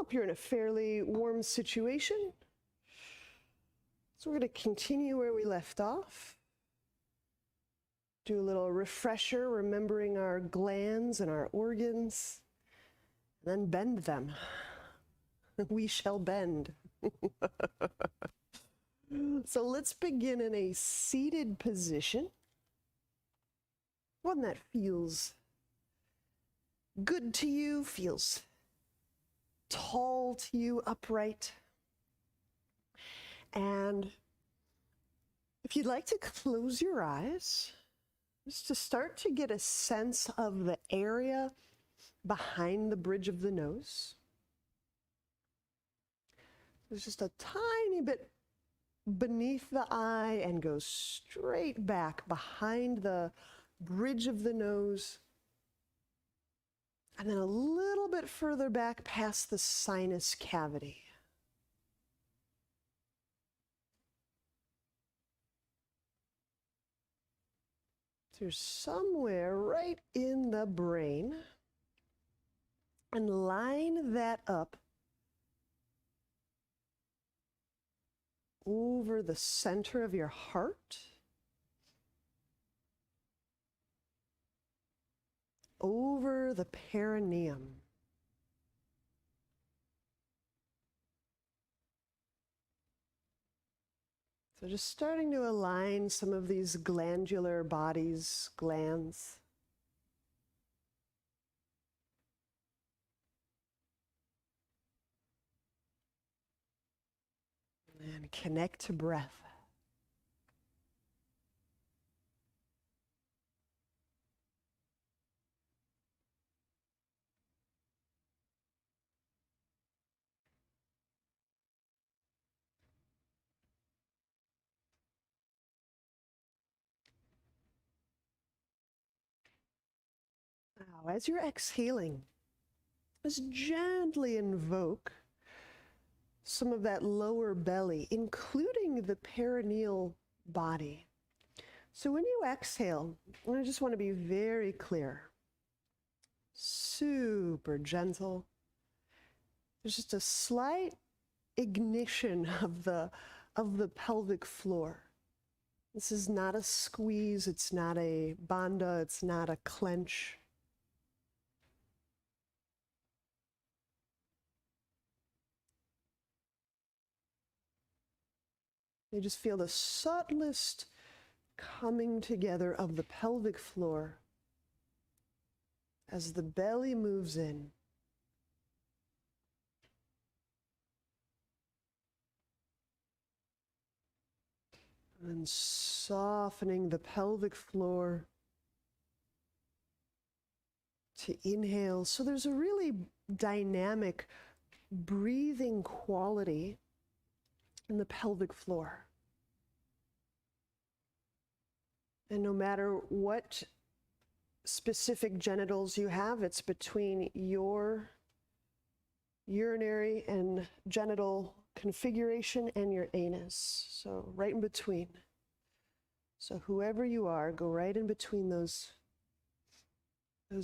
Hope you're in a fairly warm situation. So we're going to continue where we left off. Do a little refresher, remembering our glands and our organs, and then bend them. We shall bend. So let's begin in a seated position. One that feels good to you, feels tall to you, upright. And if you'd like to close your eyes, just to start to get a sense of the area behind the bridge of the nose. There's just a tiny bit beneath the eye and goes straight back behind the bridge of the nose. And then a little bit further back past the sinus cavity. So you're somewhere right in the brain, and line that up over the center of your heart, over the perineum. So just starting to align some of these glandular bodies, glands. And connect to breath. Now, as you're exhaling, just gently invoke some of that lower belly, including the perineal body. So when you exhale, I just want to be very clear, super gentle. There's just a slight ignition of the pelvic floor. This is not a squeeze, it's not a bandha, it's not a clench. You just feel the subtlest coming together of the pelvic floor as the belly moves in. And softening the pelvic floor to inhale. So there's a really dynamic breathing quality in the pelvic floor. And no matter what specific genitals you have, it's between your urinary and genital configuration and your anus. So right in between. So whoever you are, go right in between those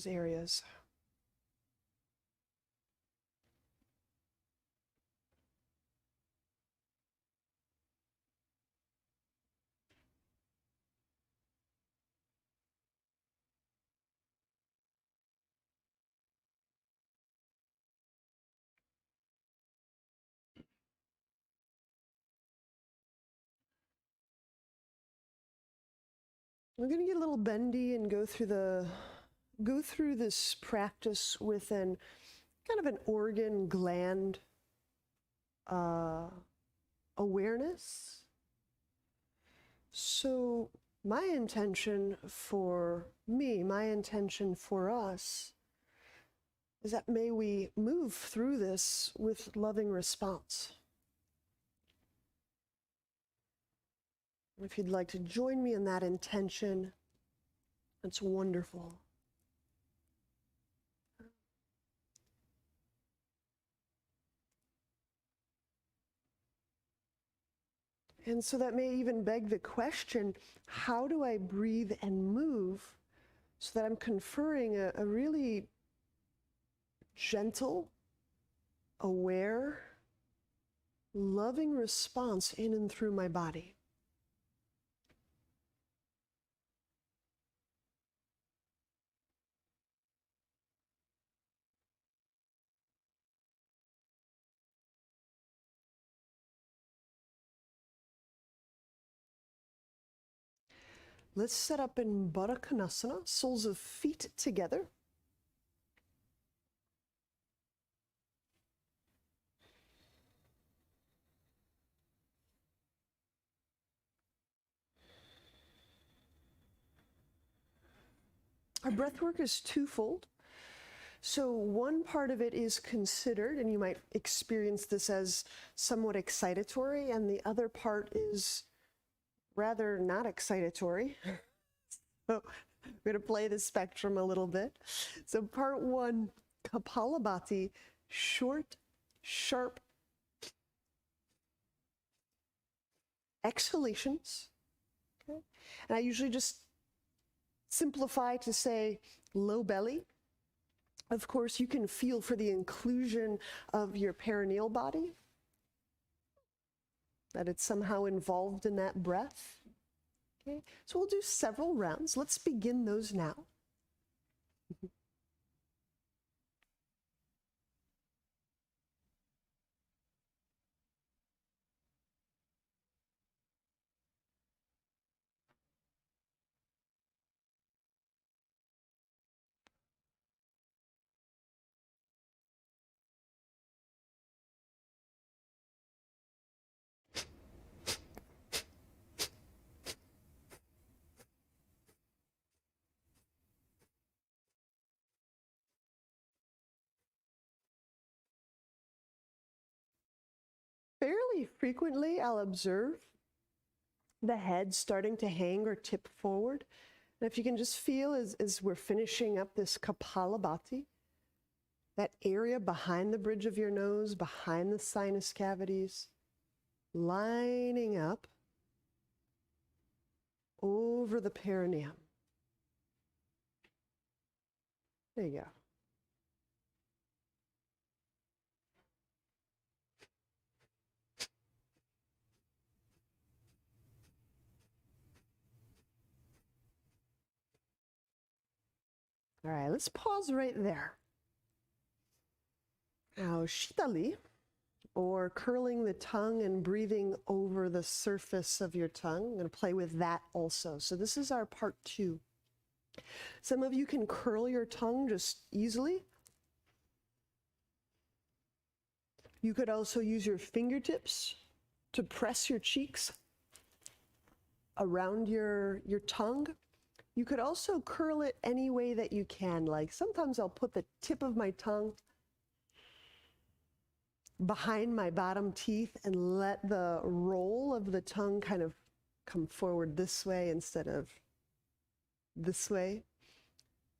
areas. We're going to get a little bendy and go through this practice with kind of an organ gland awareness. So my intention for us, is that may we move through this with loving response. If you'd like to join me in that intention, that's wonderful. And so that may even beg the question, how do I breathe and move so that I'm conferring a really gentle aware, loving response in and through my body. Let's set up in Baddha Konasana, soles of feet together. Our breath work is twofold. So one part of it is considered, and you might experience this as somewhat excitatory, and the other part is rather not excitatory. So I'm going to play the spectrum a little bit. So part one, Kapalabhati, short, sharp exhalations. Okay? And I usually just simplify to say low belly. Of course, you can feel for the inclusion of your perineal body, that it's somehow involved in that breath. Okay, so we'll do several rounds. Let's begin those now. Fairly frequently, I'll observe the head starting to hang or tip forward. And if you can just feel as we're finishing up this Kapalabhati, that area behind the bridge of your nose, behind the sinus cavities, lining up over the perineum. There you go. All right, let's pause right there. Now, Shitali, or curling the tongue and breathing over the surface of your tongue. I'm going to play with that also. So this is our part two. Some of you can curl your tongue just easily. You could also use your fingertips to press your cheeks around your tongue. You could also curl it any way that you can. Like sometimes I'll put the tip of my tongue behind my bottom teeth and let the roll of the tongue kind of come forward this way instead of this way.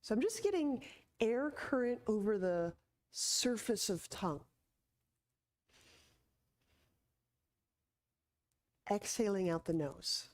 So I'm just getting air current over the surface of tongue. Exhaling out the nose.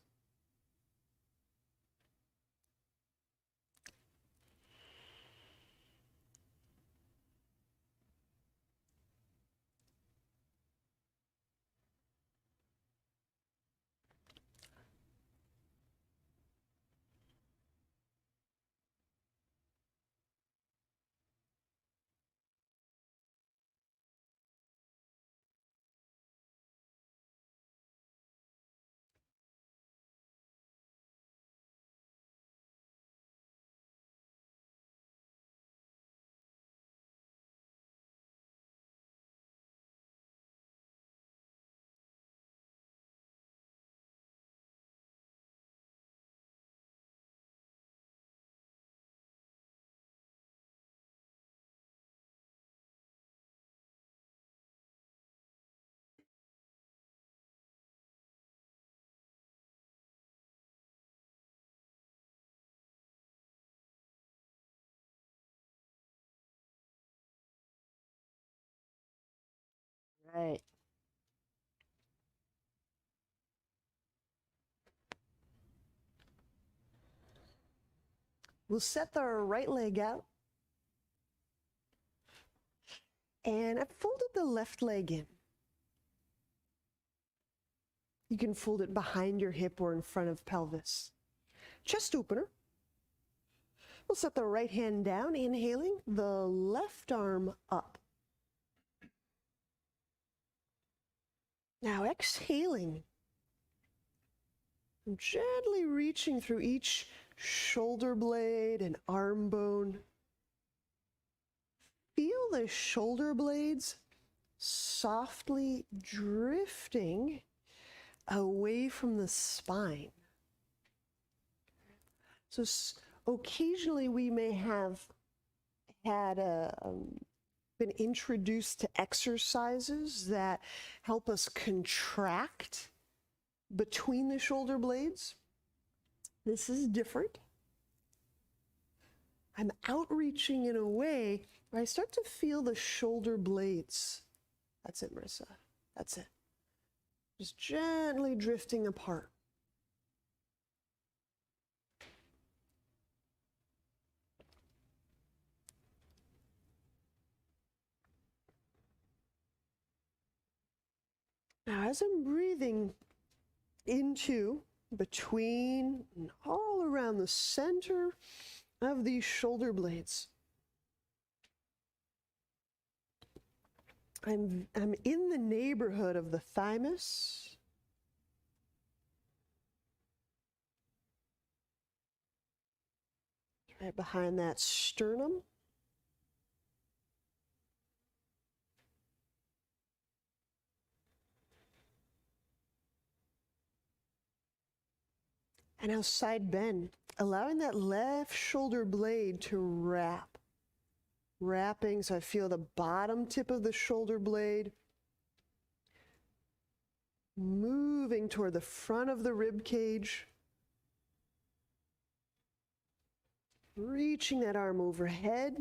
Right. We'll set the right leg out. And I've folded the left leg in. You can fold it behind your hip or in front of pelvis. Chest opener. We'll set the right hand down, inhaling, the left arm up. Now exhaling, gently reaching through each shoulder blade and arm bone. Feel the shoulder blades softly drifting away from the spine. So occasionally we may have had been introduced to exercises that help us contract between the shoulder blades. This is different. I'm outreaching in a way where I start to feel the shoulder blades. That's it, Marissa. That's it. Just gently drifting apart. Now, as I'm breathing into, between, and all around the center of these shoulder blades, I'm in the neighborhood of the thymus. Right behind that sternum. And now side bend, allowing that left shoulder blade to wrap. Wrapping, so I feel the bottom tip of the shoulder blade moving toward the front of the rib cage. Reaching that arm overhead.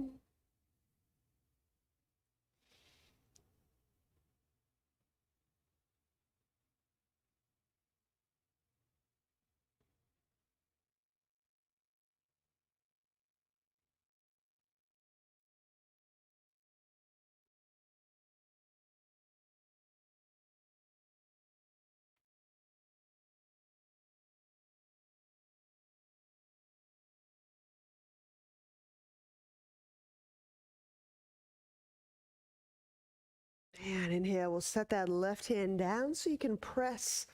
And inhale, we'll set that left hand down so you can press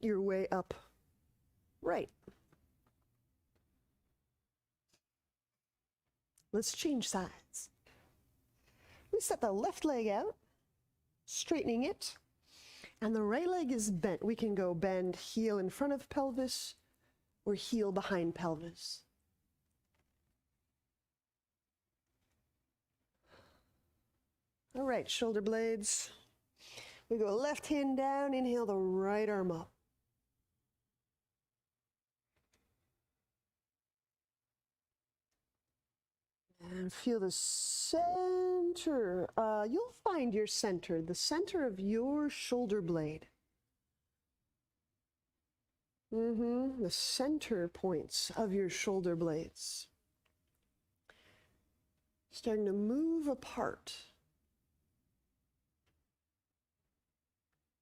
your way up. Right. Let's change sides. We set the left leg out, straightening it, and the right leg is bent. We can go bend heel in front of pelvis or heel behind pelvis. All right, shoulder blades. We go left hand down, inhale the right arm up. And feel the center. You'll find your center, the center of your shoulder blade. The center points of your shoulder blades. Starting to move apart.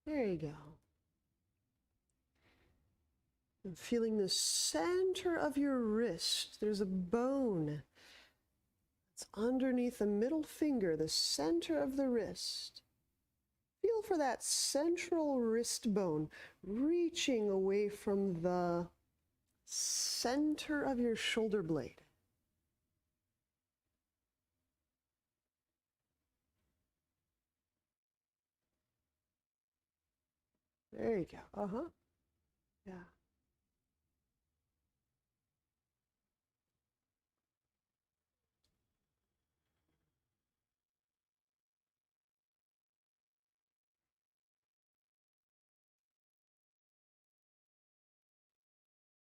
There you go. And feeling the center of your wrist. There's a bone. It's underneath the middle finger, the center of the wrist. Feel for that central wrist bone reaching away from the center of your shoulder blade. There you go. Yeah.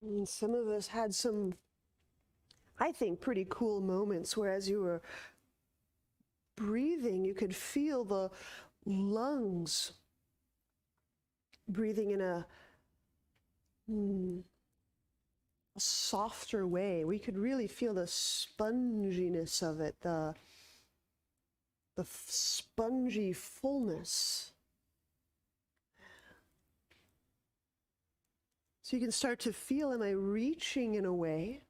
And some of us had some, I think, pretty cool moments where as you were breathing, you could feel the lungs breathing in a softer way. We could really feel the sponginess of it, the the spongy fullness. So you can start to feel, am I reaching in a way?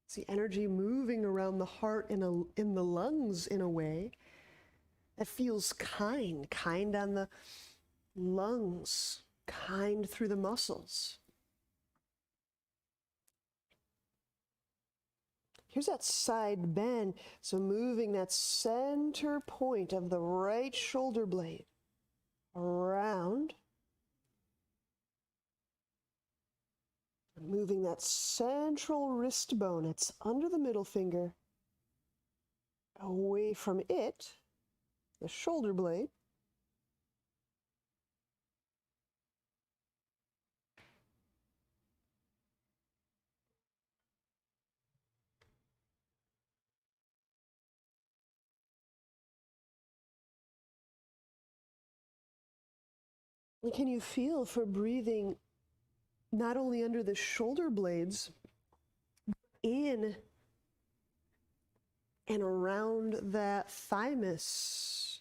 It's the energy moving around the heart in the lungs in a way that feels kind on the lungs, kind through the muscles. Here's that side bend. So moving that center point of the right shoulder blade around. Moving that central wrist bone, it's under the middle finger, away from it, the shoulder blade. And can you feel for breathing not only under the shoulder blades, in and around that thymus,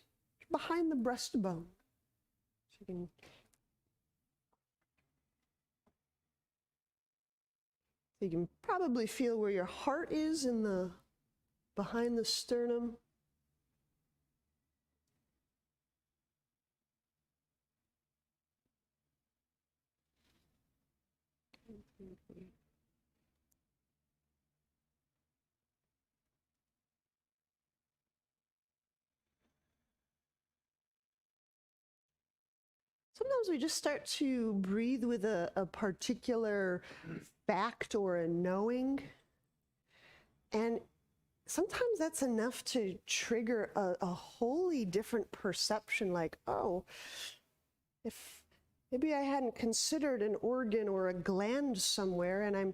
behind the breastbone. So you can probably feel where your heart is behind the sternum. Sometimes we just start to breathe with a particular fact or a knowing. And sometimes that's enough to trigger a wholly different perception, like, oh, if maybe I hadn't considered an organ or a gland somewhere, and I'm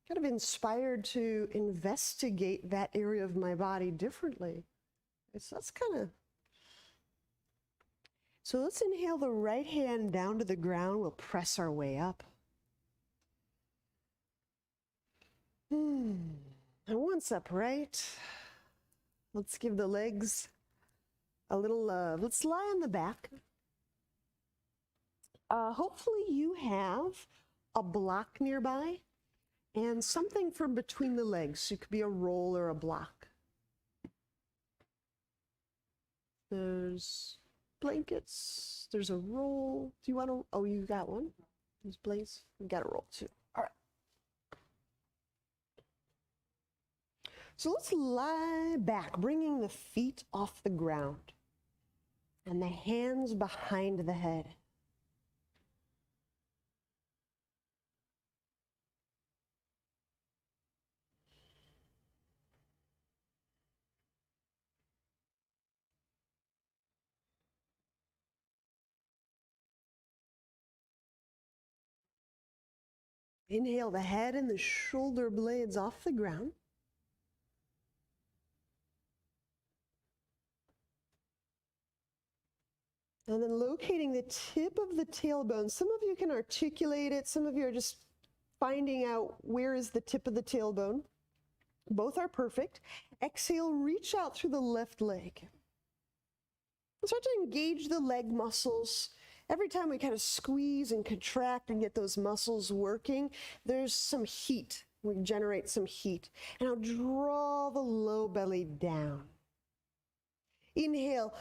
kind of inspired to investigate that area of my body differently. That's kind of... So let's inhale the right hand down to the ground. We'll press our way up. And once upright, let's give the legs a little love. Let's lie on the back. Hopefully you have a block nearby and something for between the legs. It could be a roll or a block. There's blankets, there's a roll. Do you want to, oh, you got one? There's blankets, you got a roll too. All right. So let's lie back, bringing the feet off the ground and the hands behind the head. Inhale the head and the shoulder blades off the ground. And then locating the tip of the tailbone. Some of you can articulate it. Some of you are just finding out where is the tip of the tailbone. Both are perfect. Exhale, reach out through the left leg. Start to engage the leg muscles. Every time we kind of squeeze and contract and get those muscles working, there's some heat. We generate some heat. And I'll draw the low belly down. Inhale,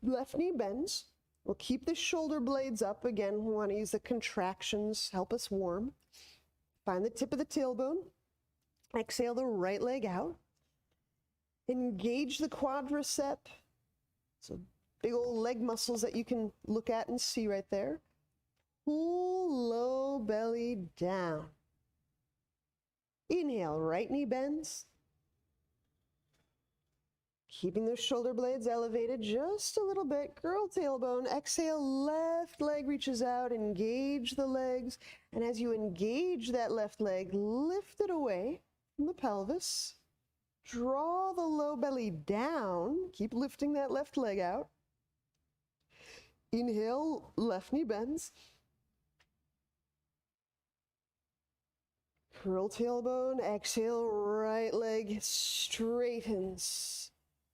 left knee bends. We'll keep the shoulder blades up. Again, we want to use the contractions, help us warm. Find the tip of the tailbone. Exhale the right leg out. Engage the quadricep. So big old leg muscles that you can look at and see right there. Pull low belly down. Inhale, right knee bends. Keeping those shoulder blades elevated just a little bit. Girl tailbone. Exhale, left leg reaches out. Engage the legs. And as you engage that left leg, lift it away from the pelvis. Draw the low belly down. Keep lifting that left leg out. Inhale, left knee bends. Curl tailbone. Exhale, right leg straightens.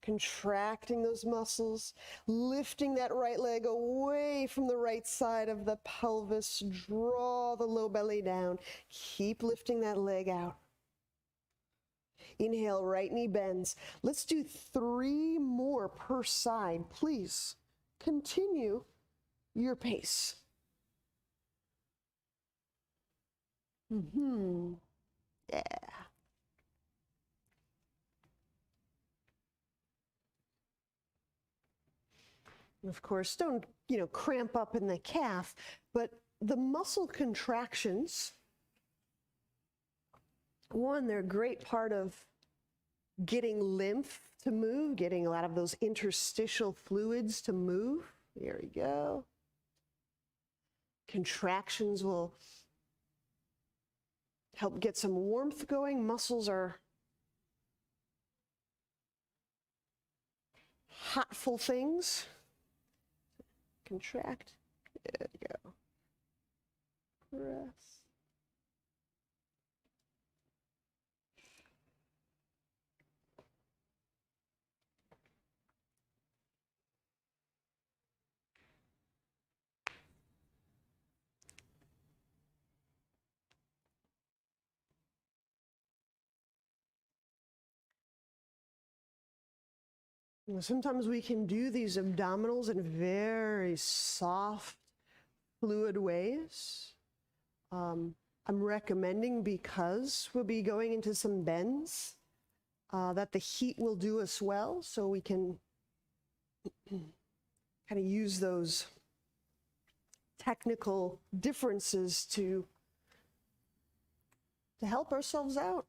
Contracting those muscles, lifting that right leg away from the right side of the pelvis. Draw the low belly down. Keep lifting that leg out. Inhale, right knee bends. Let's do 3 more per side. Please continue your pace. Yeah. Of course, don't, cramp up in the calf, but the muscle contractions, one, they're a great part of getting lymph to move, getting a lot of those interstitial fluids to move. There we go. Contractions will help get some warmth going. Muscles are hotful things. Contract. There we go. Press. Sometimes we can do these abdominals in very soft, fluid ways. I'm recommending, because we'll be going into some bends, that the heat will do us well, so we can kind of use those technical differences to help ourselves out.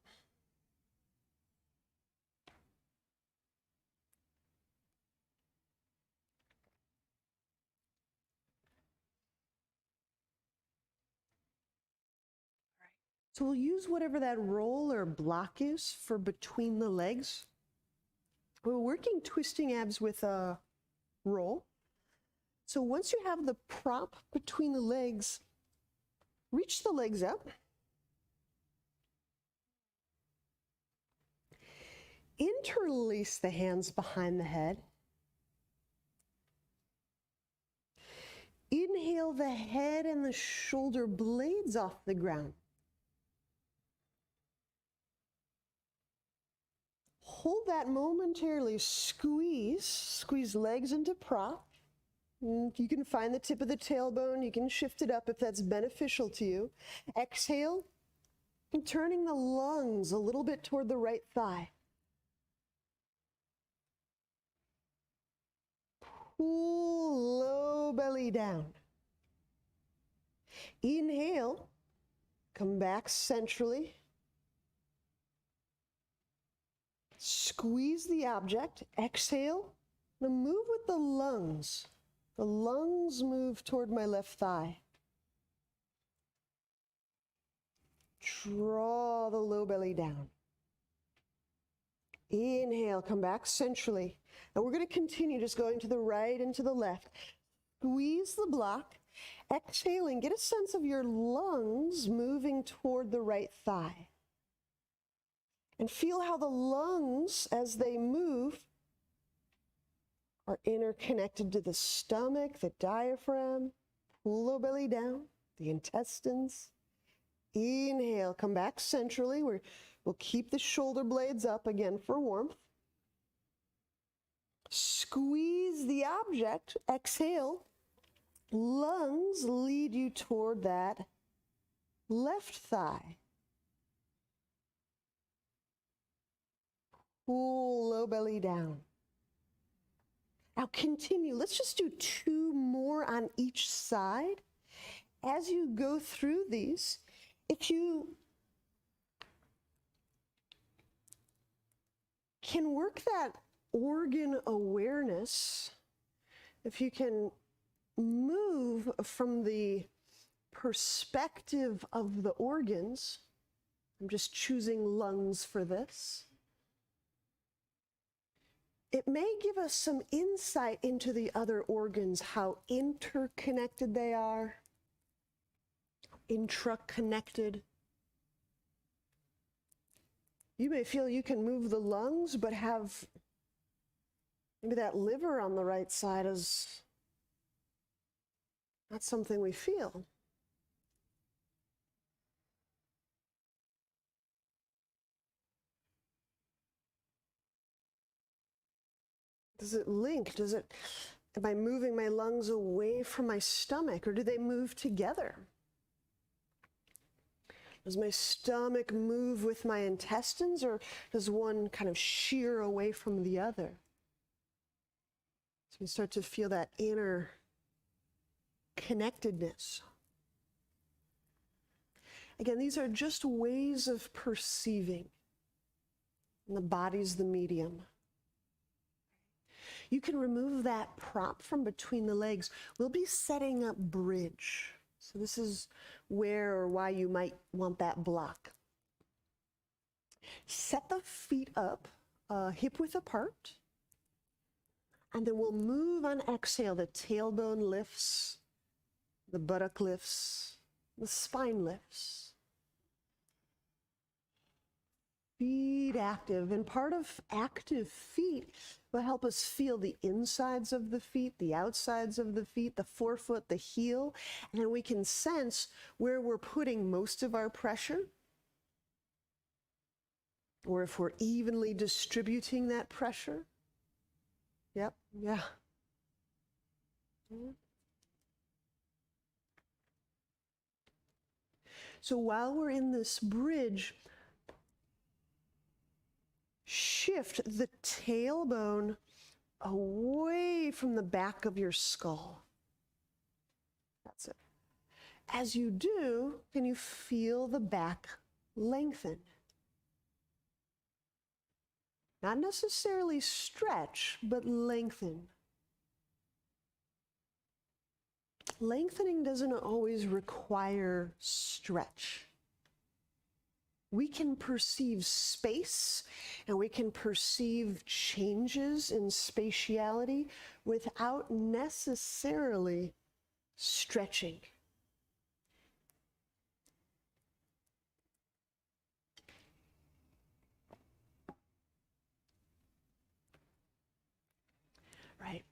So we'll use whatever that roll or block is for between the legs. We're working twisting abs with a roll. So once you have the prop between the legs, reach the legs up. Interlace the hands behind the head. Inhale the head and the shoulder blades off the ground. Hold that momentarily, squeeze legs into prop. You can find the tip of the tailbone, you can shift it up if that's beneficial to you. Exhale, and turning the lungs a little bit toward the right thigh. Pull low belly down. Inhale, come back centrally. Squeeze the object, exhale, now move with the lungs. The lungs move toward my left thigh. Draw the low belly down. Inhale, come back centrally. And we're going to continue just going to the right and to the left. Squeeze the block, exhaling, get a sense of your lungs moving toward the right thigh. And feel how the lungs, as they move, are interconnected to the stomach, the diaphragm. Pull low belly down, the intestines. Inhale, come back centrally. We'll keep the shoulder blades up again for warmth. Squeeze the object, exhale. Lungs lead you toward that left thigh. Pull low belly down. Now continue. Let's just do 2 more on each side. As you go through these, if you can work that organ awareness, if you can move from the perspective of the organs, I'm just choosing lungs for this. It may give us some insight into the other organs, how interconnected they are, intraconnected. You may feel you can move the lungs, but have Maybe that liver on the right side is not something we feel. Does it link? Am I moving my lungs away from my stomach, or do they move together? Does my stomach move with my intestines, or does one kind of shear away from the other? So we start to feel that inner connectedness. Again, these are just ways of perceiving, and the body's the medium. You can remove that prop from between the legs. We'll be setting up bridge. So this is where or why you might want that block. Set the feet up, hip width apart. And then we'll move on exhale. The tailbone lifts, the buttock lifts, the spine lifts. Feet active. And part of active feet will help us feel the insides of the feet, the outsides of the feet, the forefoot, the heel. And then we can sense where we're putting most of our pressure, or if we're evenly distributing that pressure. Yep, yeah. So while we're in this bridge, shift the tailbone away from the back of your skull. That's it. As you do, can you feel the back lengthen? Not necessarily stretch, but lengthen. Lengthening doesn't always require stretch. We can perceive space and we can perceive changes in spatiality without necessarily stretching. Right.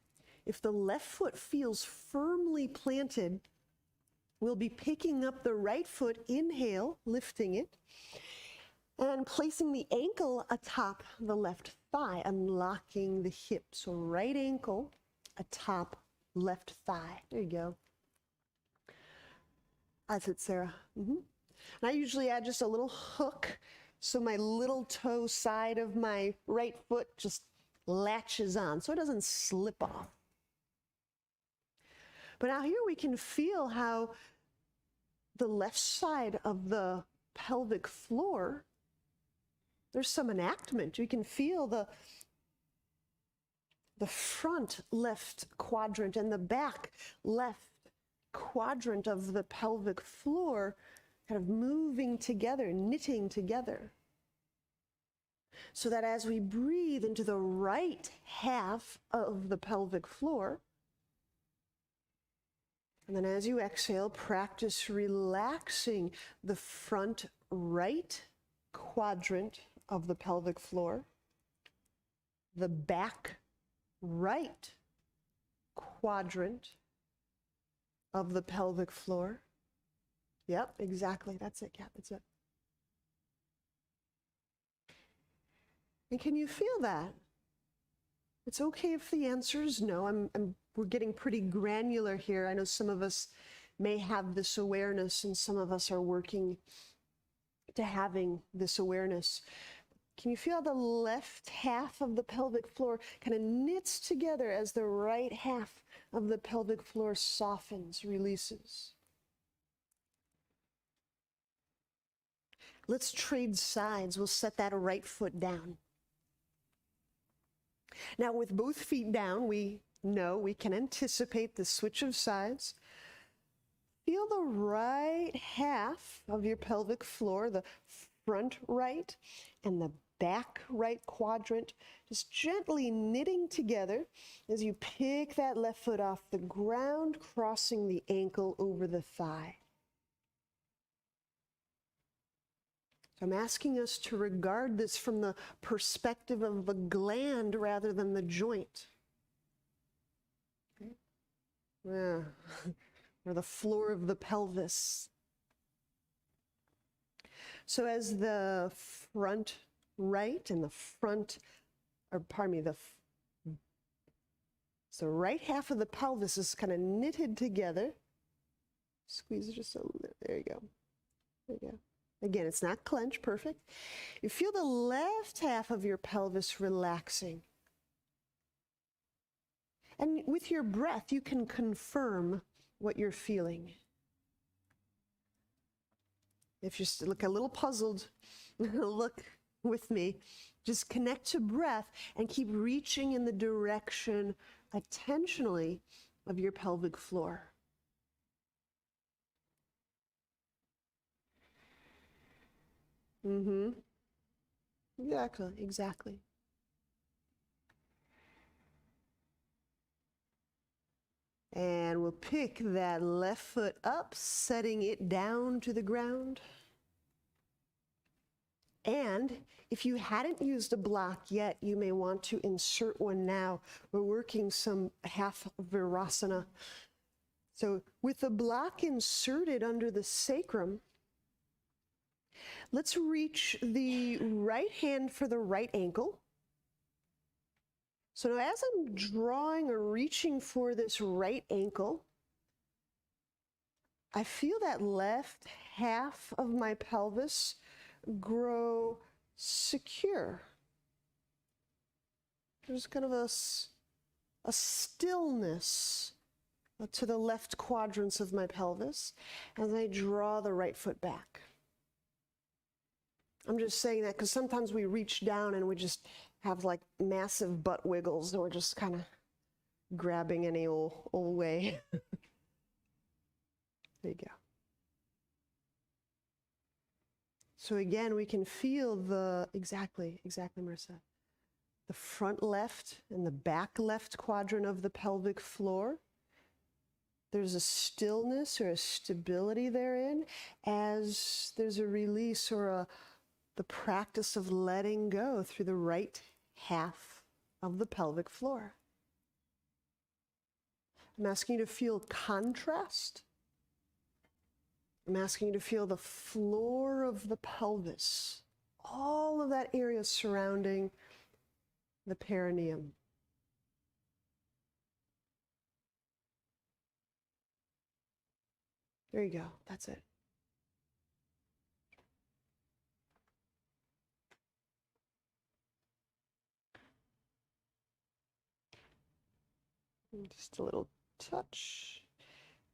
If the left foot feels firmly planted, we'll be picking up the right foot, inhale, lifting it, and placing the ankle atop the left thigh, unlocking the hip. So right ankle atop left thigh. There you go. That's it, Sarah. And I usually add just a little hook, so my little toe side of my right foot just latches on, so it doesn't slip off. But now here we can feel how the left side of the pelvic floor, there's some enactment. You can feel the front left quadrant and the back left quadrant of the pelvic floor kind of moving together, knitting together. So that as we breathe into the right half of the pelvic floor, and then as you exhale, practice relaxing the front right quadrant of the pelvic floor, the back right quadrant of the pelvic floor. Yep, exactly. That's it, Kat. That's it. And can you feel that? It's okay if the answer is no. We're getting pretty granular here. I know some of us may have this awareness, and some of us are working to having this awareness. Can you feel how the left half of the pelvic floor kind of knits together as the right half of the pelvic floor softens, releases? Let's trade sides. We'll set that right foot down. Now, with both feet down, we know we can anticipate the switch of sides. Feel the right half of your pelvic floor, the front right and the back right quadrant, just gently knitting together as you pick that left foot off the ground, crossing the ankle over the thigh. So I'm asking us to regard this from the perspective of the gland rather than the joint. Yeah. Or the floor of the pelvis. So as the front right and the front, or pardon me, so right half of the pelvis is kind of knitted together. Squeeze it just a little, there you go. There you go. Again, it's not clenched, perfect. You feel the left half of your pelvis relaxing. And with your breath, you can confirm what you're feeling. If you look a little puzzled, look with me. Just connect to breath and keep reaching in the direction attentionally of your pelvic floor. Exactly, exactly. And we'll pick that left foot up, setting it down to the ground. And if you hadn't used a block yet, you may want to insert one now. We're working some half Virasana. So with the block inserted under the sacrum, let's reach the right hand for the right ankle. So now as I'm drawing or reaching for this right ankle, I feel that left half of my pelvis grow secure. There's kind of a stillness to the left quadrants of my pelvis as I draw the right foot back. I'm just saying that because sometimes we reach down and we just have like massive butt wiggles and we're just kind of grabbing any old way. There you go. So again, we can feel exactly, Marissa, the front left and the back left quadrant of the pelvic floor. There's a stillness or a stability therein as there's a release or the practice of letting go through the right half of the pelvic floor. I'm asking you to feel contrast. I'm asking you to feel the floor of the pelvis, all of that area surrounding the perineum. There you go. That's it. Just a little touch.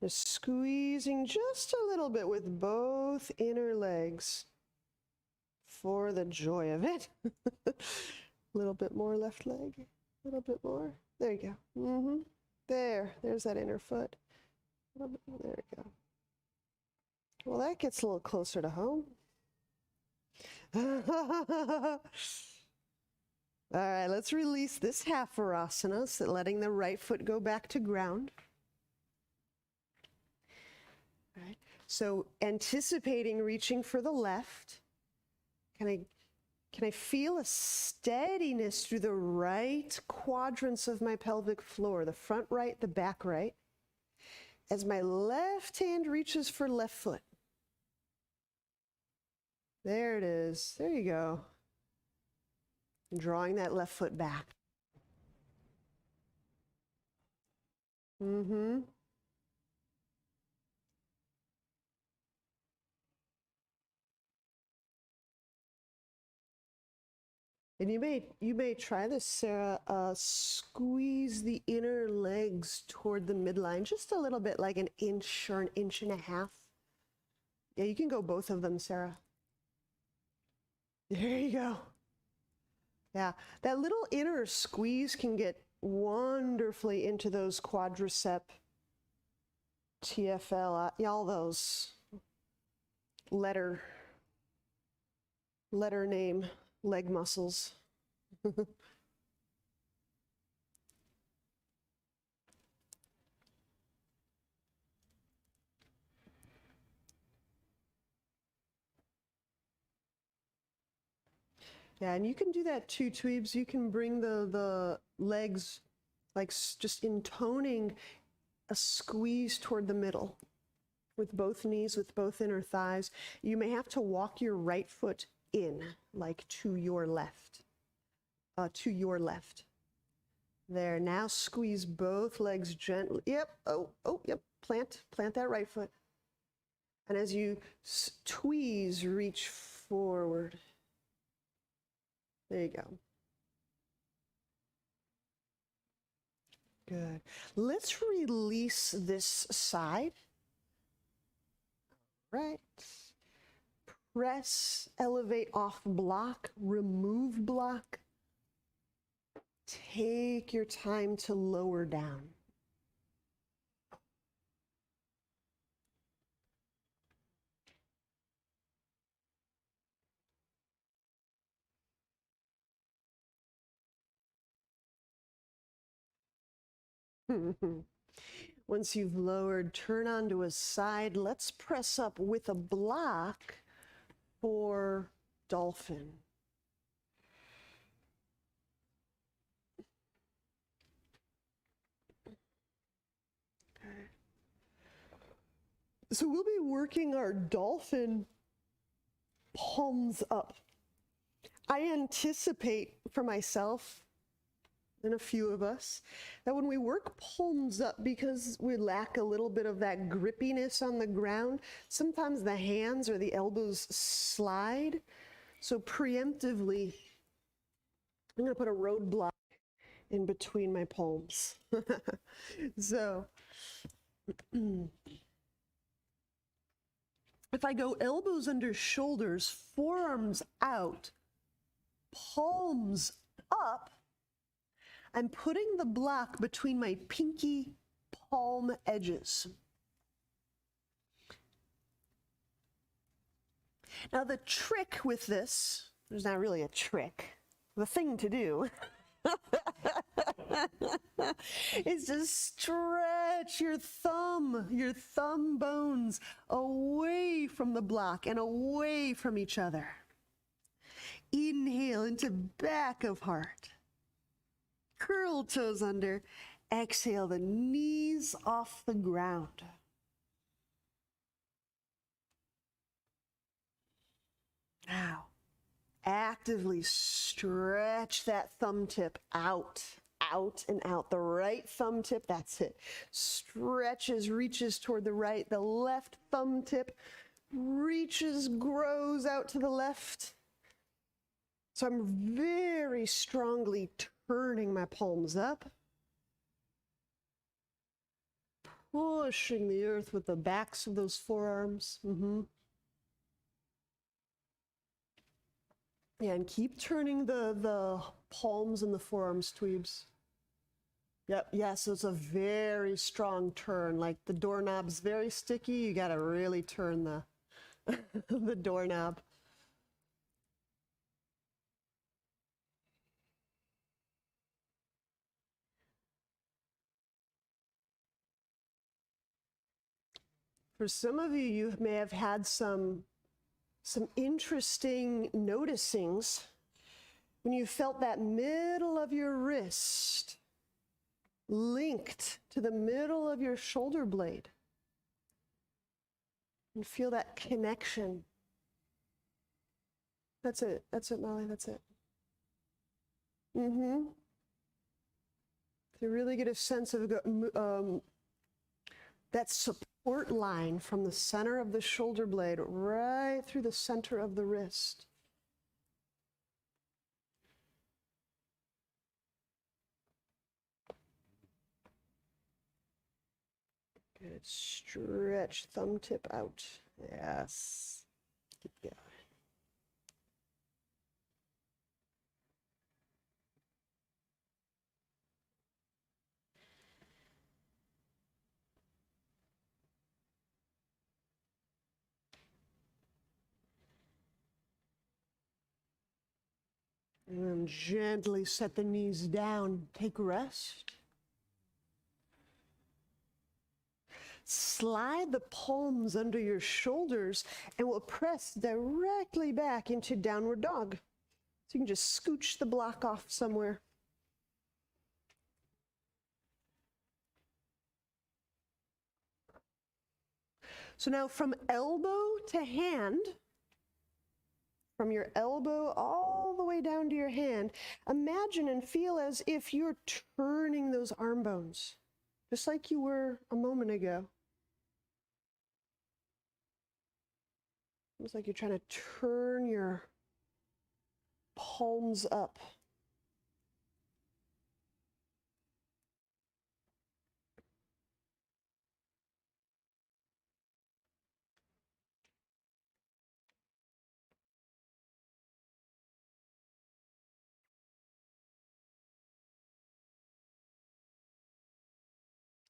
Just squeezing just a little bit with both inner legs for the joy of it. A little bit more left leg, a little bit more. There you go. There's that inner foot. There we go. Well, that gets a little closer to home. All right, let's release this half Virasana, so letting the right foot go back to ground. All right, so anticipating reaching for the left. Can I feel a steadiness through the right quadrants of my pelvic floor, the front right, the back right, as my left hand reaches for left foot. There it is. There you go. Drawing that left foot back. And you may try this, Sarah. Squeeze the inner legs toward the midline, just a little bit, like an inch or an inch and a half. Yeah, you can go both of them, Sarah. There you go. Yeah, that little inner squeeze can get wonderfully into those quadricep, TFL, all those letter name leg muscles. Yeah, and you can do that too, Tweebs. You can bring the legs, like just intoning a squeeze toward the middle with both knees, with both inner thighs. You may have to walk your right foot in, like to your left. There, now squeeze both legs gently. Yep, yep, plant that right foot. And as you tweeze, reach forward. There you go. Good. Let's release this side. Right. Press, elevate off block, remove block. Take your time to lower down. Once you've lowered, turn onto a side. Let's press up with a block for Dolphin. Okay. So we'll be working our Dolphin palms up. I anticipate for myself and a few of us that when we work palms up, because we lack a little bit of that grippiness on the ground, sometimes the hands or the elbows slide. So preemptively, I'm going to put a roadblock in between my palms. So if I go elbows under shoulders, forearms out, palms up, I'm putting the block between my pinky palm edges. Now the trick with this, there's not really a trick, the thing to do is to stretch your thumb bones away from the block and away from each other. Inhale into back of heart. Curl toes under. Exhale the knees off the ground. Now, actively stretch that thumb tip out and out. The right thumb tip, that's it. Stretches, reaches toward the right. The left thumb tip reaches, grows out to the left. So I'm very strongly turning my palms up. Pushing the earth with the backs of those forearms. Yeah, and keep turning the palms and the forearms, Tweebs. Yep, yeah, so it's a very strong turn. Like the doorknob's very sticky, you gotta really turn the, the doorknob. For some of you, you may have had some interesting noticings when you felt that middle of your wrist linked to the middle of your shoulder blade. And feel that connection. That's it, Molly, that's it. To really get a sense of that support line from the center of the shoulder blade right through the center of the wrist. Good. Stretch thumb tip out. Yes. Keep going. And then gently set the knees down. Take rest. Slide the palms under your shoulders and we'll press directly back into downward dog. So you can just scooch the block off somewhere. So now from elbow to hand, from your elbow all the way down to your hand, imagine and feel as if you're turning those arm bones, just like you were a moment ago. It's like you're trying to turn your palms up.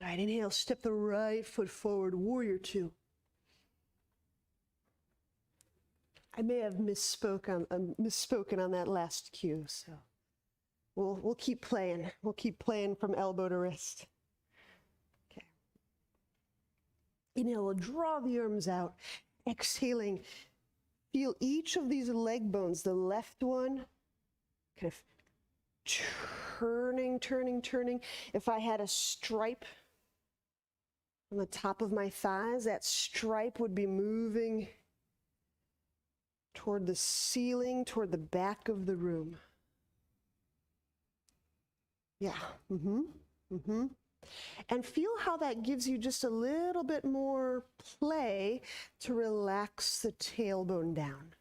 All right, inhale, step the right foot forward, warrior two. I may have misspoken on that last cue, so we'll keep playing. We'll keep playing from elbow to wrist. Okay. Inhale, we'll draw the arms out. Exhaling, feel each of these leg bones, the left one, kind of turning. If I had a stripe on the top of my thighs, that stripe would be moving toward the ceiling, toward the back of the room. Yeah, And feel how that gives you just a little bit more play to relax the tailbone down.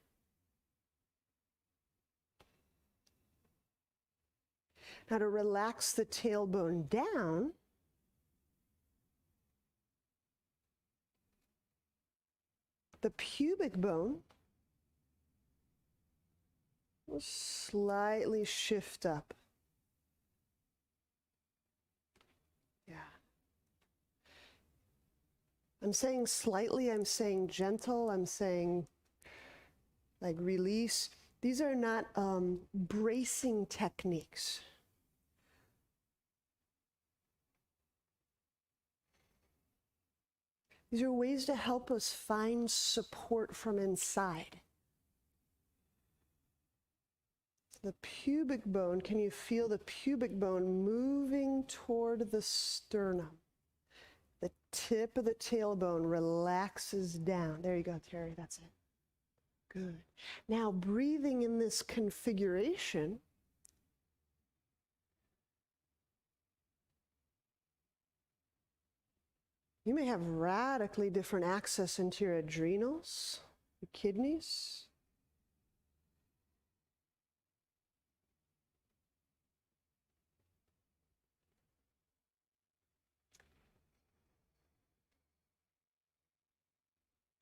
Now to relax the tailbone down, the pubic bone will slightly shift up. Yeah. I'm saying slightly, I'm saying gentle, I'm saying like release. These are not bracing techniques. These are ways to help us find support from inside. The pubic bone, can you feel the pubic bone moving toward the sternum? The tip of the tailbone relaxes down. There you go, Terry, that's it. Good. Now, breathing in this configuration, you may have radically different access into your adrenals, your kidneys.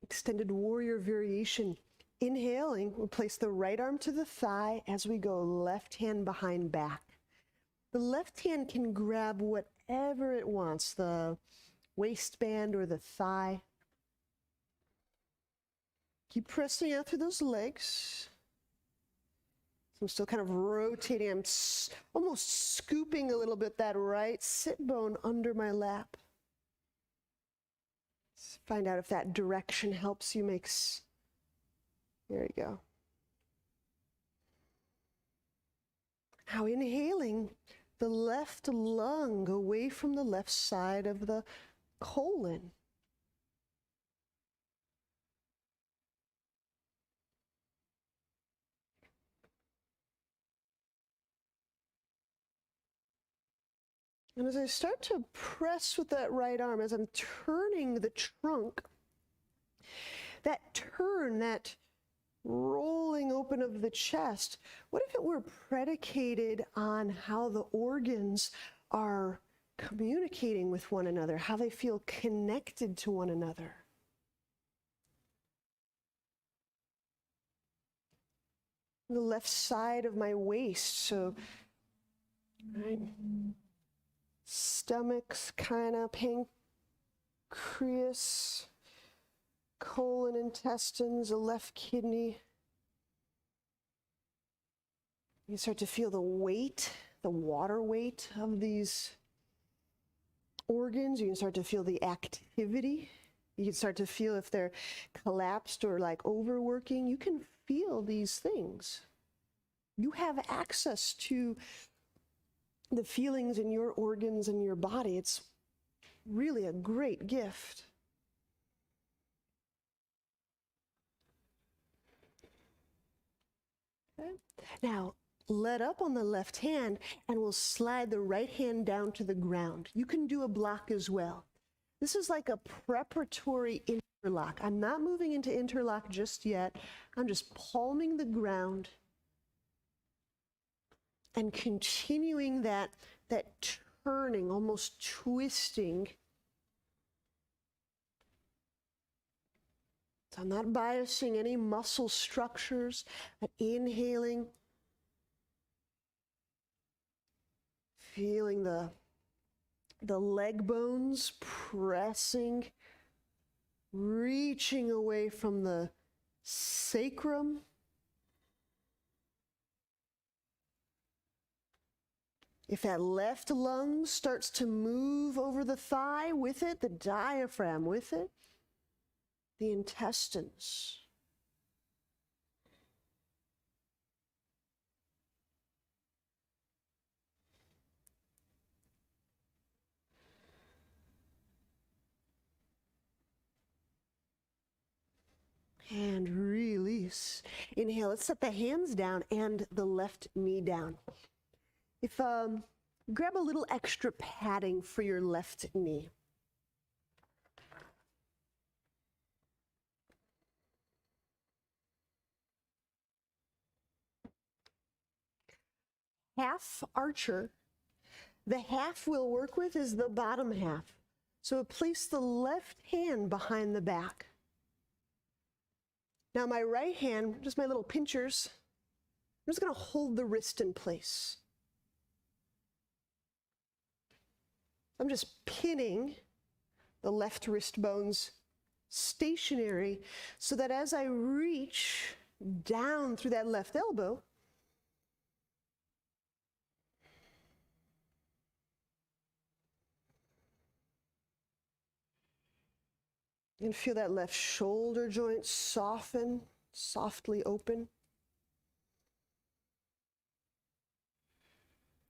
Extended warrior variation. Inhaling, we'll place the right arm to the thigh as we go left hand behind back. The left hand can grab whatever it wants, the waistband or the thigh. Keep pressing out through those legs. So I'm still kind of rotating. I'm almost scooping a little bit that right sit bone under my lap. Let's find out if that direction helps you make. There you go. Now inhaling the left lung away from the left side of the colon. And as I start to press with that right arm, as I'm turning the trunk, that turn, that rolling open of the chest, what if it were predicated on how the organs are communicating with one another, how they feel connected to one another? The left side of my waist, so right, stomach's kind of pancreas, colon, intestines, the left kidney. You start to feel the weight, the water weight of these organs. You can start to feel the activity. You can start to feel if they're collapsed or like overworking. You can feel these things. You have access to the feelings in your organs and your body. It's really a great gift. Okay. Now, let up on the left hand and we'll slide the right hand down to the ground. You can do a block as well. This is like a preparatory interlock. I'm not moving into interlock just yet. I'm just palming the ground and continuing that turning, almost twisting. So I'm not biasing any muscle structures, but inhaling, feeling the leg bones pressing, reaching away from the sacrum. If that left lung starts to move over the thigh with it, the diaphragm with it, the intestines. And release. Inhale, let's set the hands down and the left knee down. If grab a little extra padding for your left knee. Half archer. The half we'll work with is the bottom half. So place the left hand behind the back. Now my right hand, just my little pinchers, I'm just going to hold the wrist in place. I'm just pinning the left wrist bones stationary so that as I reach down through that left elbow, and feel that left shoulder joint soften, softly open.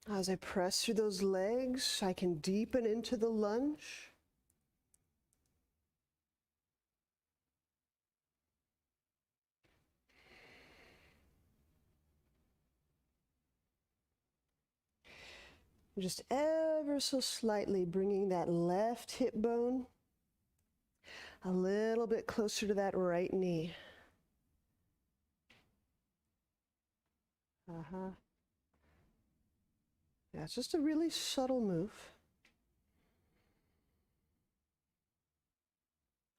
As I press through those legs, I can deepen into the lunge. Just ever so slightly bringing that left hip bone a little bit closer to that right knee. Yeah, it's just a really subtle move.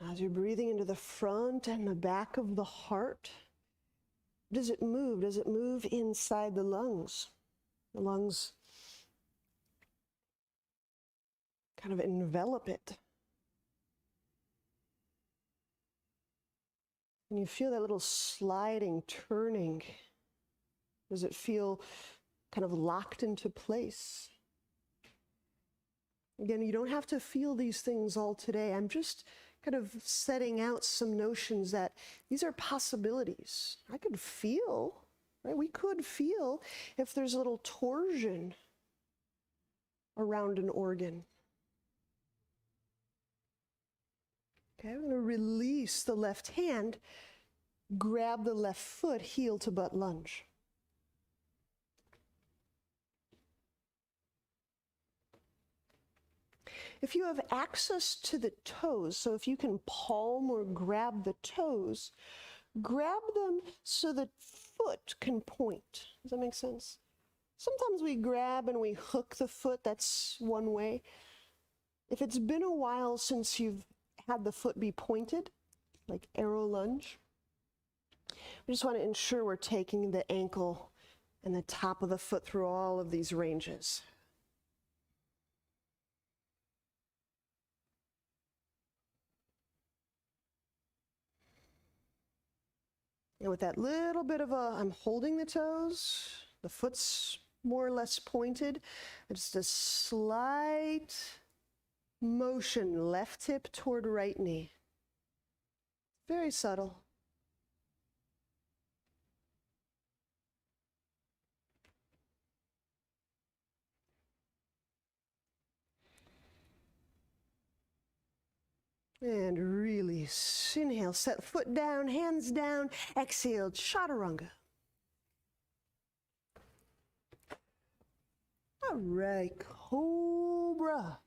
As you're breathing into the front and the back of the heart, does it move? Does it move inside the lungs? The lungs kind of envelop it. And you feel that little sliding, turning. Does it feel kind of locked into place? Again, you don't have to feel these things all today. I'm just kind of setting out some notions that these are possibilities. I could feel, right? We could feel if there's a little torsion around an organ. Okay, I'm going to release the left hand, grab the left foot, heel to butt lunge. If you have access to the toes, so if you can palm or grab the toes, grab them so the foot can point. Does that make sense? Sometimes we grab and we hook the foot, that's one way. If it's been a while since you've had the foot be pointed, like arrow lunge, we just want to ensure we're taking the ankle and the top of the foot through all of these ranges. And with that little bit of I'm holding the toes, the foot's more or less pointed, just a slight motion, left hip toward right knee. Very subtle. And release. Inhale, set foot down, hands down. Exhale, chaturanga. All right, cobra.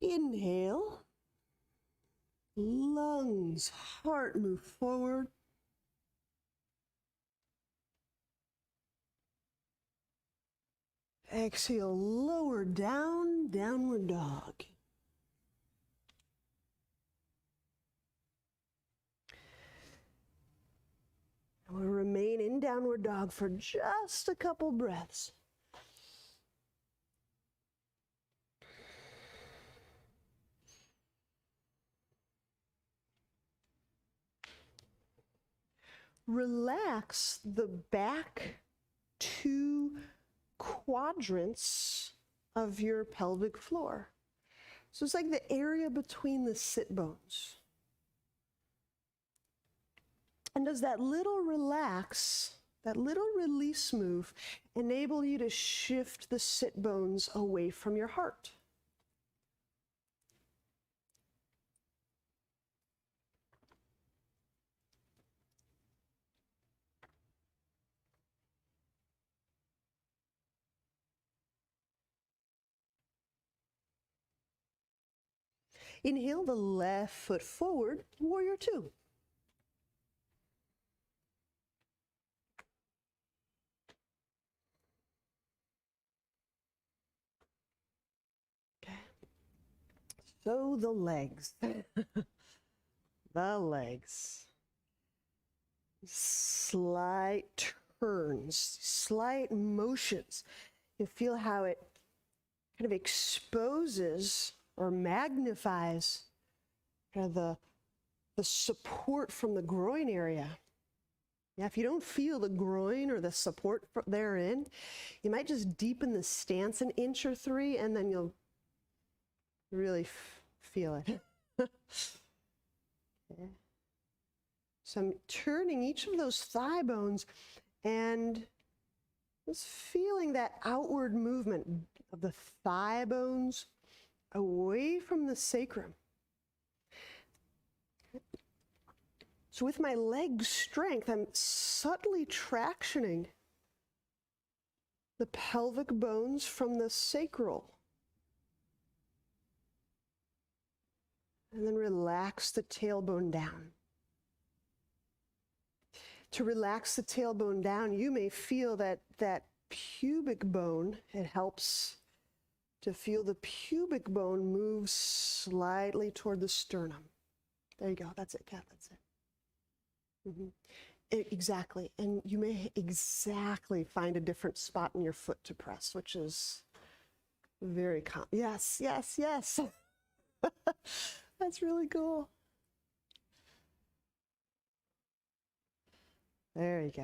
Inhale. Lungs, heart move forward. Exhale, lower down, downward dog. And we'll remain in downward dog for just a couple breaths. Relax the back two quadrants of your pelvic floor. So it's like the area between the sit bones. And does that little relax, that little release move, enable you to shift the sit bones away from your heart? Inhale the left foot forward, warrior two. Okay. So the legs. The legs. Slight turns, slight motions. You feel how it kind of exposes or magnifies the support from the groin area. Yeah, if you don't feel the groin or the support therein, you might just deepen the stance an inch or three, and then you'll really feel it. Okay. So I'm turning each of those thigh bones and just feeling that outward movement of the thigh bones away from the sacrum. So with my leg strength, I'm subtly tractioning the pelvic bones from the sacral. And then relax the tailbone down. To relax the tailbone down, you may feel that pubic bone. It helps to feel the pubic bone move slightly toward the sternum. There you go. That's it, Kat. That's it. Exactly. And you may exactly find a different spot in your foot to press, which is very common. Yes, yes, yes. That's really cool. There you go.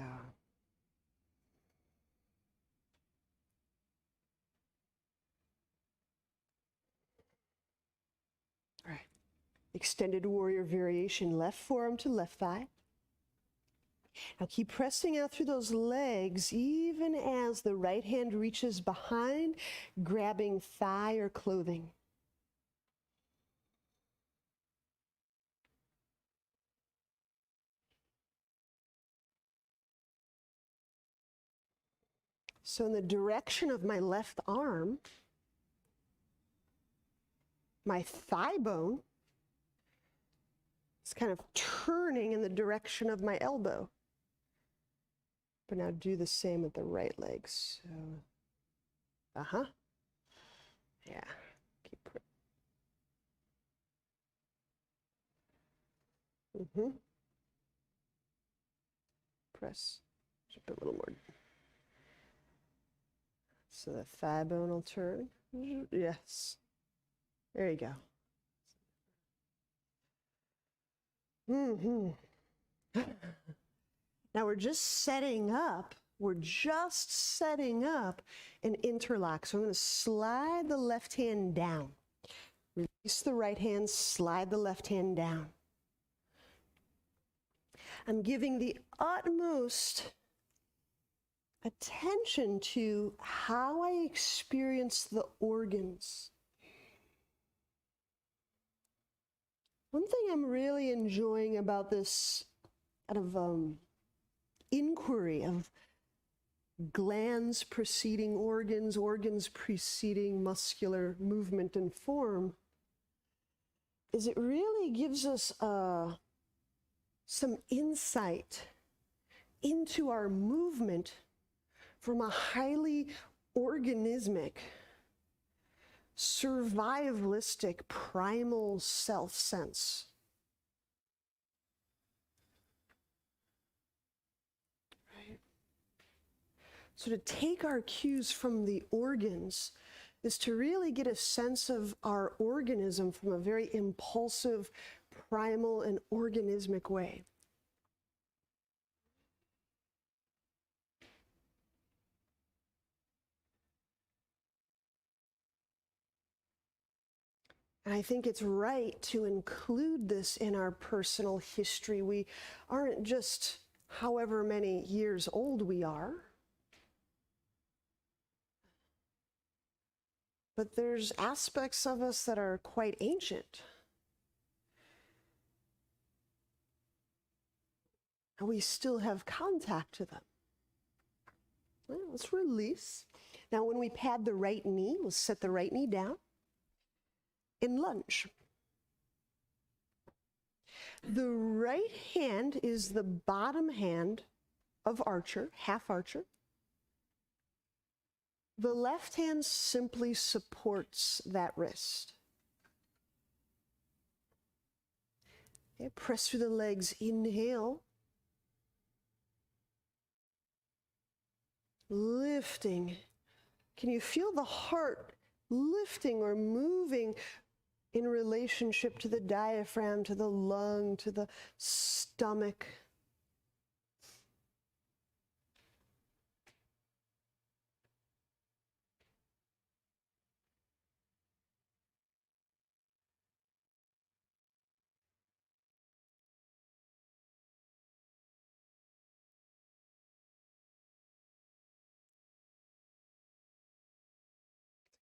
All right. Extended warrior variation, left forearm to left thigh. Now keep pressing out through those legs, even as the right hand reaches behind, grabbing thigh or clothing. So in the direction of my left arm, my thigh bone is kind of turning in the direction of my elbow. But now do the same with the right leg. So, yeah. Keep press. Just a little more. So the thigh bone will turn. Yes. There you go. Now we're just setting up an interlock. So I'm going to slide the left hand down. Release the right hand, slide the left hand down. I'm giving the utmost attention to how I experience the organs. One thing I'm really enjoying about this kind of inquiry of glands preceding organs, organs preceding muscular movement and form, is it really gives us some insight into our movement from a highly organismic, survivalistic, primal self-sense. Right? So to take our cues from the organs is to really get a sense of our organism from a very impulsive, primal, and organismic way. And I think it's right to include this in our personal history. We aren't just however many years old we are, but there's aspects of us that are quite ancient. And we still have contact to them. Well, let's release. Now, when we pad the right knee, we'll set the right knee down in lunge. The right hand is the bottom hand of archer, half archer. The left hand simply supports that wrist. Okay, press through the legs, inhale. Lifting. Can you feel the heart lifting or moving in relationship to the diaphragm, to the lung, to the stomach?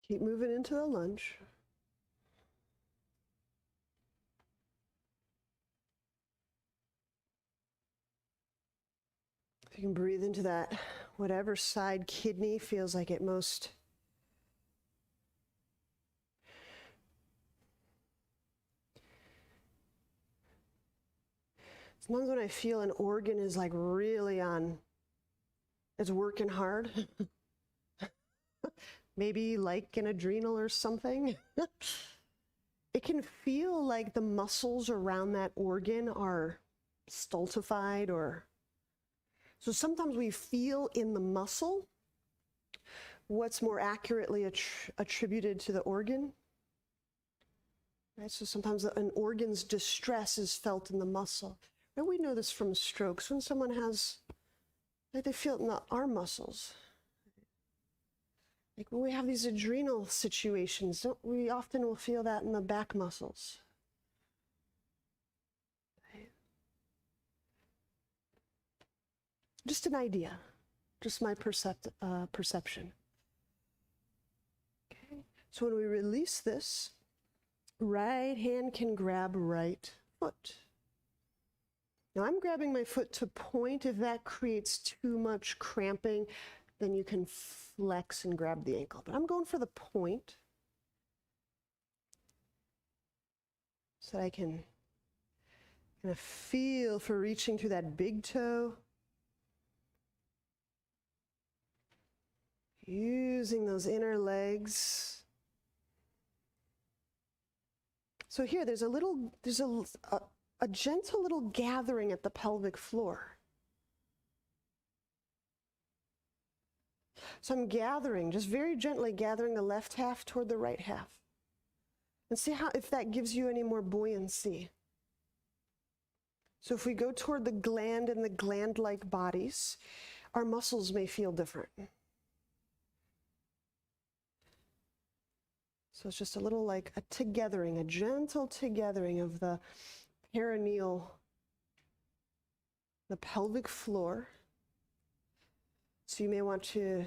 Keep moving into the lunge. If you can breathe into that, whatever side kidney feels like it most. Sometimes when I feel an organ is like really on, it's working hard. Maybe like an adrenal or something. It can feel like the muscles around that organ are stultified or. So sometimes we feel in the muscle what's more accurately attributed to the organ. Right? So sometimes an organ's distress is felt in the muscle. And we know this from strokes. When someone has, like they feel it in the arm muscles. Like when we have these adrenal situations, we often will feel that in the back muscles. Right? Just an idea, just my perception. Okay. So when we release this, right hand can grab right foot. Now I'm grabbing my foot to point. If that creates too much cramping, then you can flex and grab the ankle. But I'm going for the point so that I can kind of feel for reaching through that big toe. Using those inner legs. So here, there's a gentle little gathering at the pelvic floor. So I'm gathering, just very gently gathering the left half toward the right half. And see if that gives you any more buoyancy. So if we go toward the gland and the gland-like bodies, our muscles may feel different. So it's just a little like a togethering, a gentle togethering of the perineal, the pelvic floor. So you may want to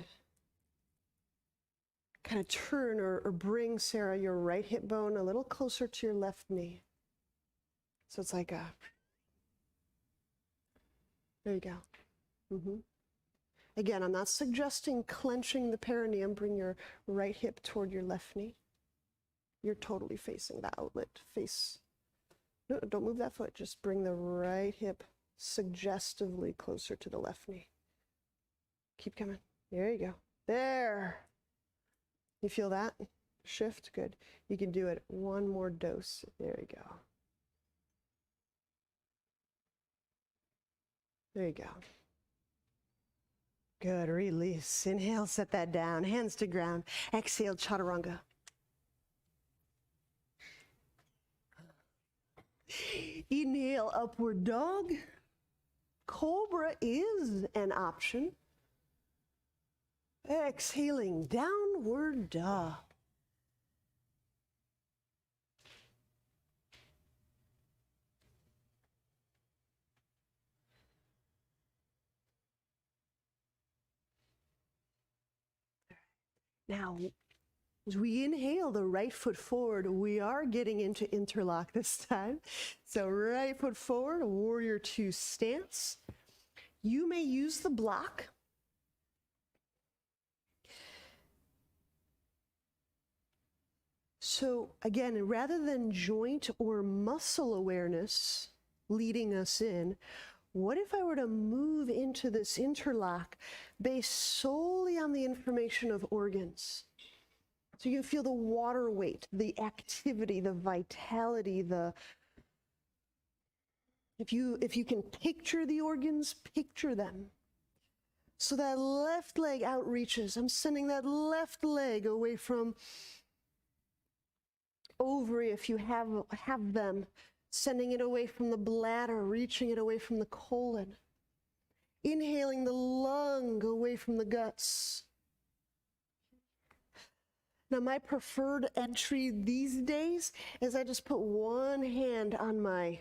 kind of turn or bring, Sarah, your right hip bone a little closer to your left knee. So it's like a, there you go. Again, I'm not suggesting clenching the perineum. Bring your right hip toward your left knee. You're totally facing the outlet. Face. No, don't move that foot. Just bring the right hip suggestively closer to the left knee. Keep coming. There you go. There. You feel that? Shift? Good. You can do it. One more dose. There you go. There you go. Good. Release. Inhale, set that down. Hands to ground. Exhale, chaturanga. Inhale, upward dog. Cobra is an option. Exhaling, downward dog. Now, as we inhale the right foot forward, we are getting into interlock this time. So right foot forward, warrior two stance. You may use the block. So again, rather than joint or muscle awareness leading us in, what if I were to move into this interlock based solely on the information of organs? So you can feel the water weight, the activity, the vitality, if you can picture the organs, picture them. So that left leg outreaches. I'm sending that left leg away from ovary if you have them. Sending it away from the bladder, reaching it away from the colon. Inhaling the lung away from the guts. Now, my preferred entry these days is I just put one hand on my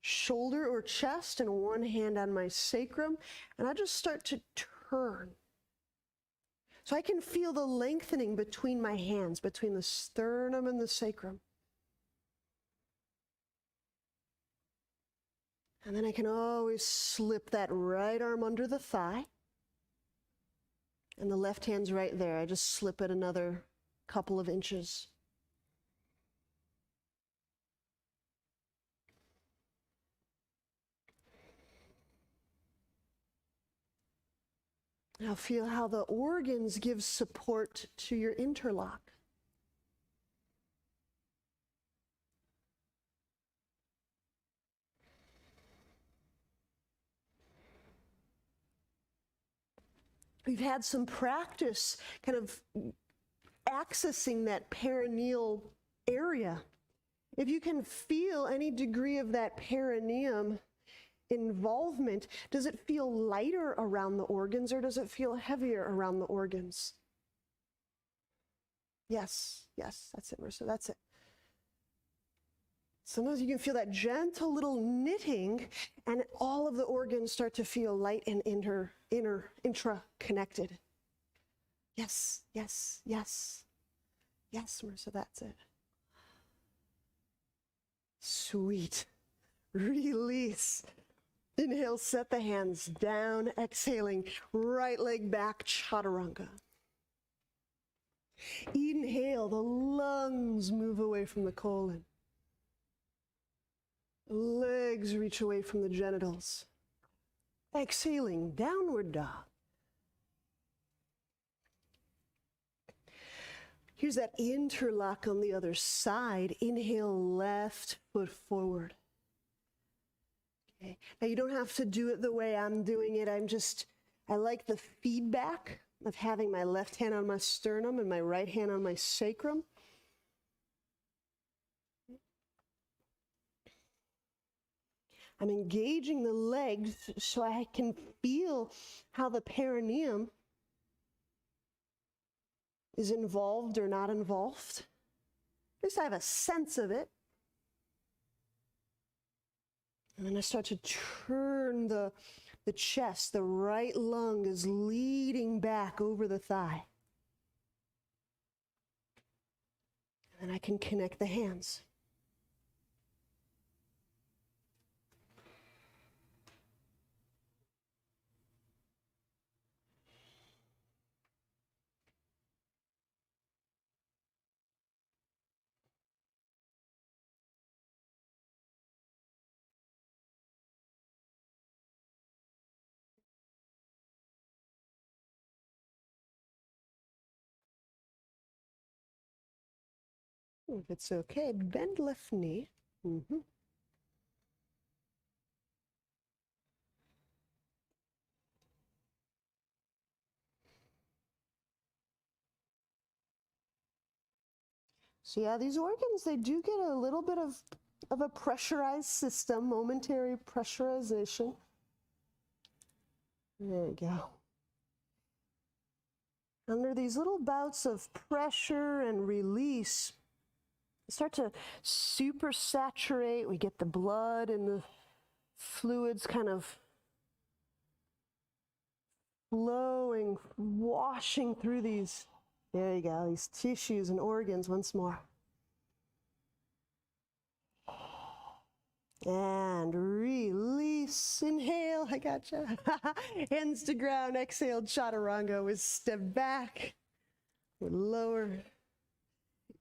shoulder or chest and one hand on my sacrum, and I just start to turn. So I can feel the lengthening between my hands, between the sternum and the sacrum. And then I can always slip that right arm under the thigh. And the left hand's right there. I just slip it another couple of inches. Now feel how the organs give support to your interlock. We've had some practice kind of accessing that perineal area. If you can feel any degree of that perineum involvement, does it feel lighter around the organs or does it feel heavier around the organs? Yes, that's it, Marissa, that's it. Sometimes you can feel that gentle little knitting and all of the organs start to feel light and intra-connected. Yes, Marissa, that's it. Sweet. Release. Inhale, set the hands down, exhaling, right leg back, chaturanga. Inhale, the lungs move away from the colon. Legs reach away from the genitals. Exhaling, downward dog. Here's that interlock on the other side. Inhale, left foot forward. Okay. Now you don't have to do it the way I'm doing it. I like the feedback of having my left hand on my sternum and my right hand on my sacrum. I'm engaging the legs so I can feel how the perineum is involved or not involved. At least I have a sense of it. And then I start to turn the chest. The right lung is leading back over the thigh. And then I can connect the hands. If it's okay, bend left knee. So yeah, these organs, they do get a little bit of a pressurized system, momentary pressurization. There you go. Under these little bouts of pressure and release, start to supersaturate. We get the blood and the fluids kind of flowing, washing through these, there you go, these tissues and organs once more. And release, inhale, I gotcha. Hands to ground, exhale, chaturanga with step back, with lower.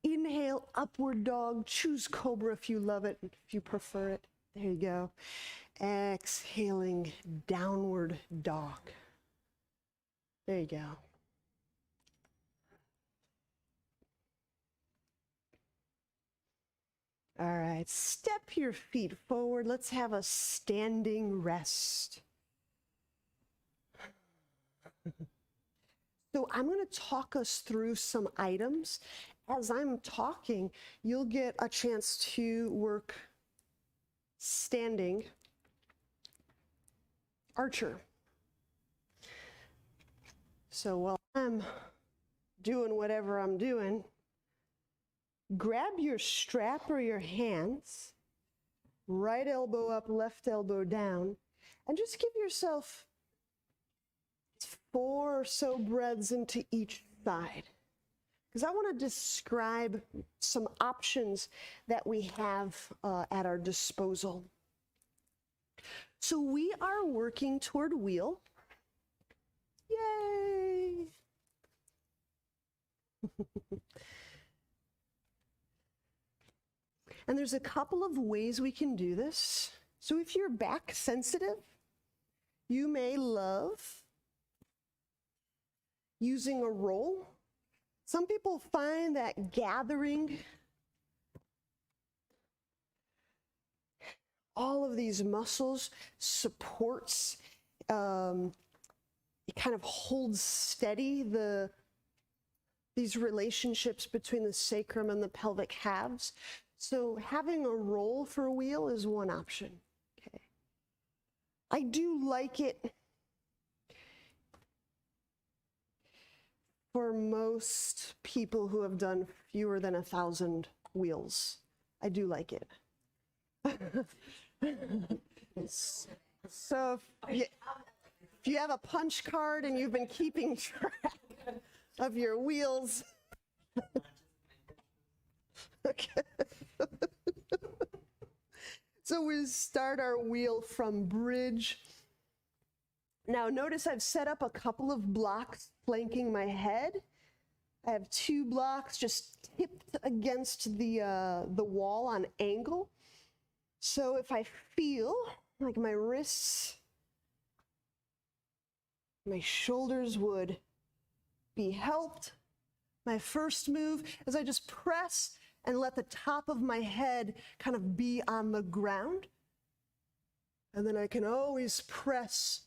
Inhale, upward dog, choose cobra if you love it, if you prefer it. There you go. Exhaling, downward dog. There you go. All right, step your feet forward. Let's have a standing rest. So I'm going to talk us through some items. As I'm talking, you'll get a chance to work standing archer. So while I'm doing whatever I'm doing, grab your strap or your hands, right elbow up, left elbow down, and just give yourself 4 or so breaths into each side. Because I want to describe some options that we have at our disposal. So we are working toward wheel. Yay! And there's a couple of ways we can do this. So if you're back sensitive, you may love using a roll. Some people find that gathering all of these muscles supports, it kind of holds steady these relationships between the sacrum and the pelvic halves. So having a roll for a wheel is one option. Okay. I do like it for most people who have done fewer than 1,000 wheels. I do like it. So if you have a punch card and you've been keeping track of your wheels, okay. So we start our wheel from bridge. Now notice I've set up a couple of blocks flanking my head. I have 2 blocks just tipped against the wall on angle. So if I feel like my wrists, my shoulders would be helped, my first move is I just press and let the top of my head kind of be on the ground. And then I can always press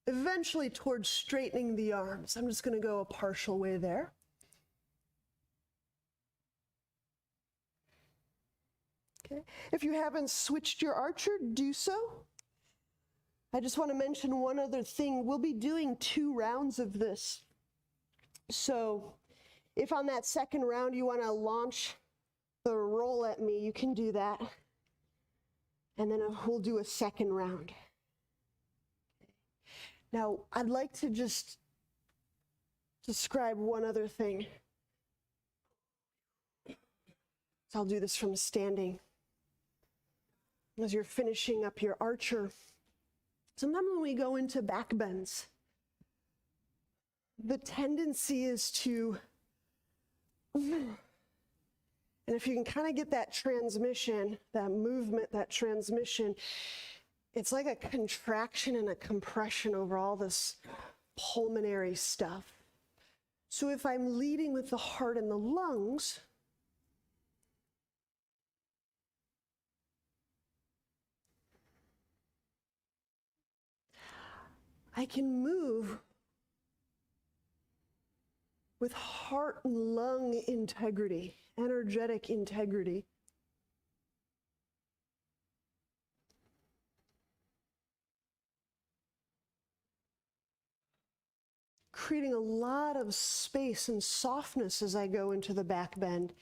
eventually towards straightening the arms. I'm just going to go a partial way there. Okay. If you haven't switched your archer, do so. I just want to mention one other thing. We'll be doing 2 rounds of this. So if on that second round you want to launch the roll at me, you can do that. And then we'll do a second round. Now, I'd like to just describe one other thing. So I'll do this from standing. As you're finishing up your archer, sometimes when we go into back bends, the tendency is to, and if you can kind of get that transmission, that movement, that transmission, it's like a contraction and a compression over all this pulmonary stuff. So if I'm leading with the heart and the lungs, I can move with heart and lung integrity, energetic integrity. Creating a lot of space and softness as I go into the back bend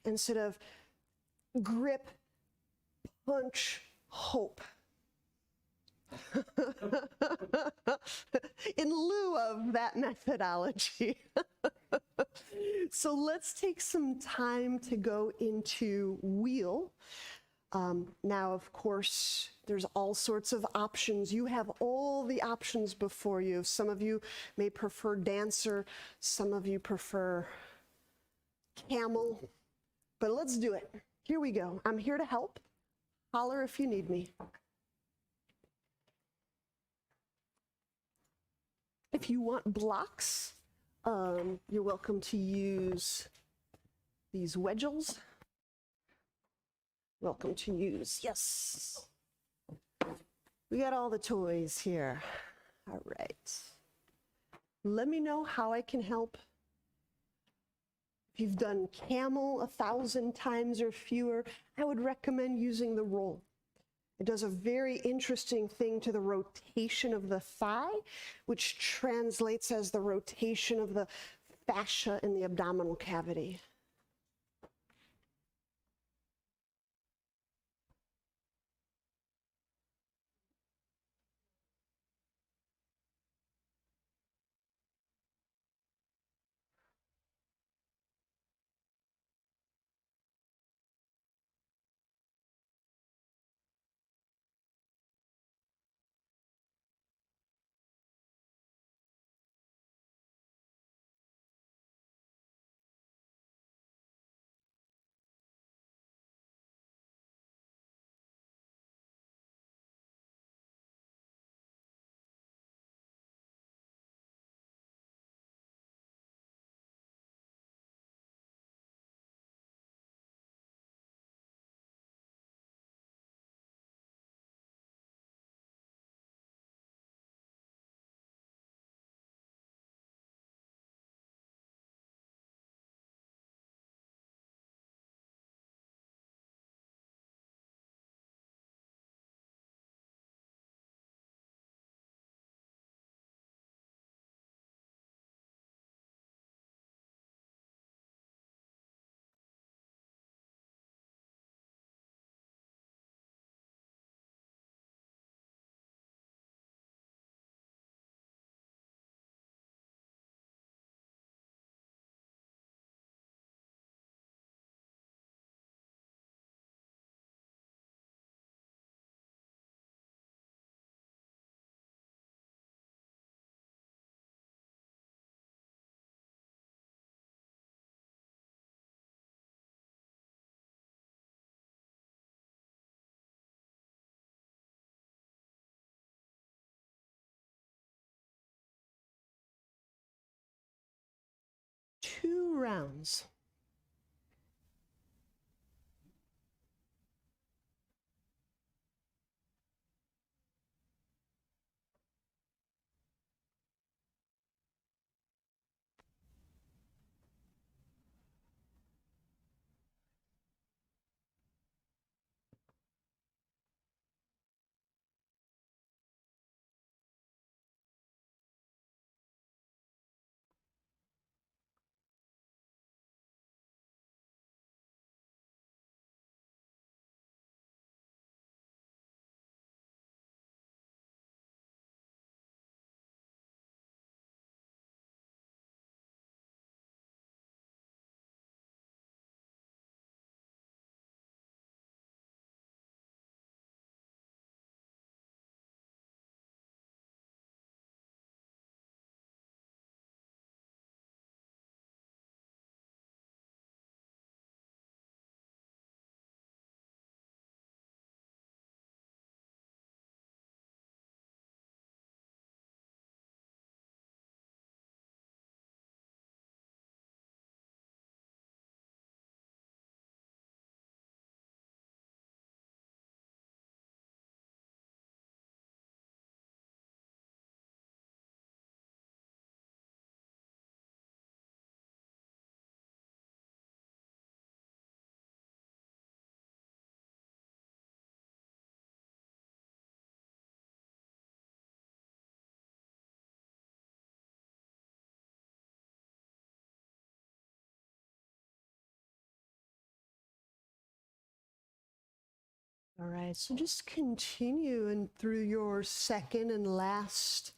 instead of grip, punch, hope. In lieu of that methodology. So let's take some time to go into wheel. Now, of course, there's all sorts of options. You have all the options before you. Some of you may prefer dancer, some of you prefer camel, but let's do it. Here we go. I'm here to help. Holler if you need me. If you want blocks, you're welcome to use these wedgels. Welcome to use, yes. We got all the toys here. All right. Let me know how I can help. If you've done camel 1,000 times or fewer, I would recommend using the roll. It does a very interesting thing to the rotation of the thigh, which translates as the rotation of the fascia in the abdominal cavity. Two rounds. All right, so just continue and through your second and last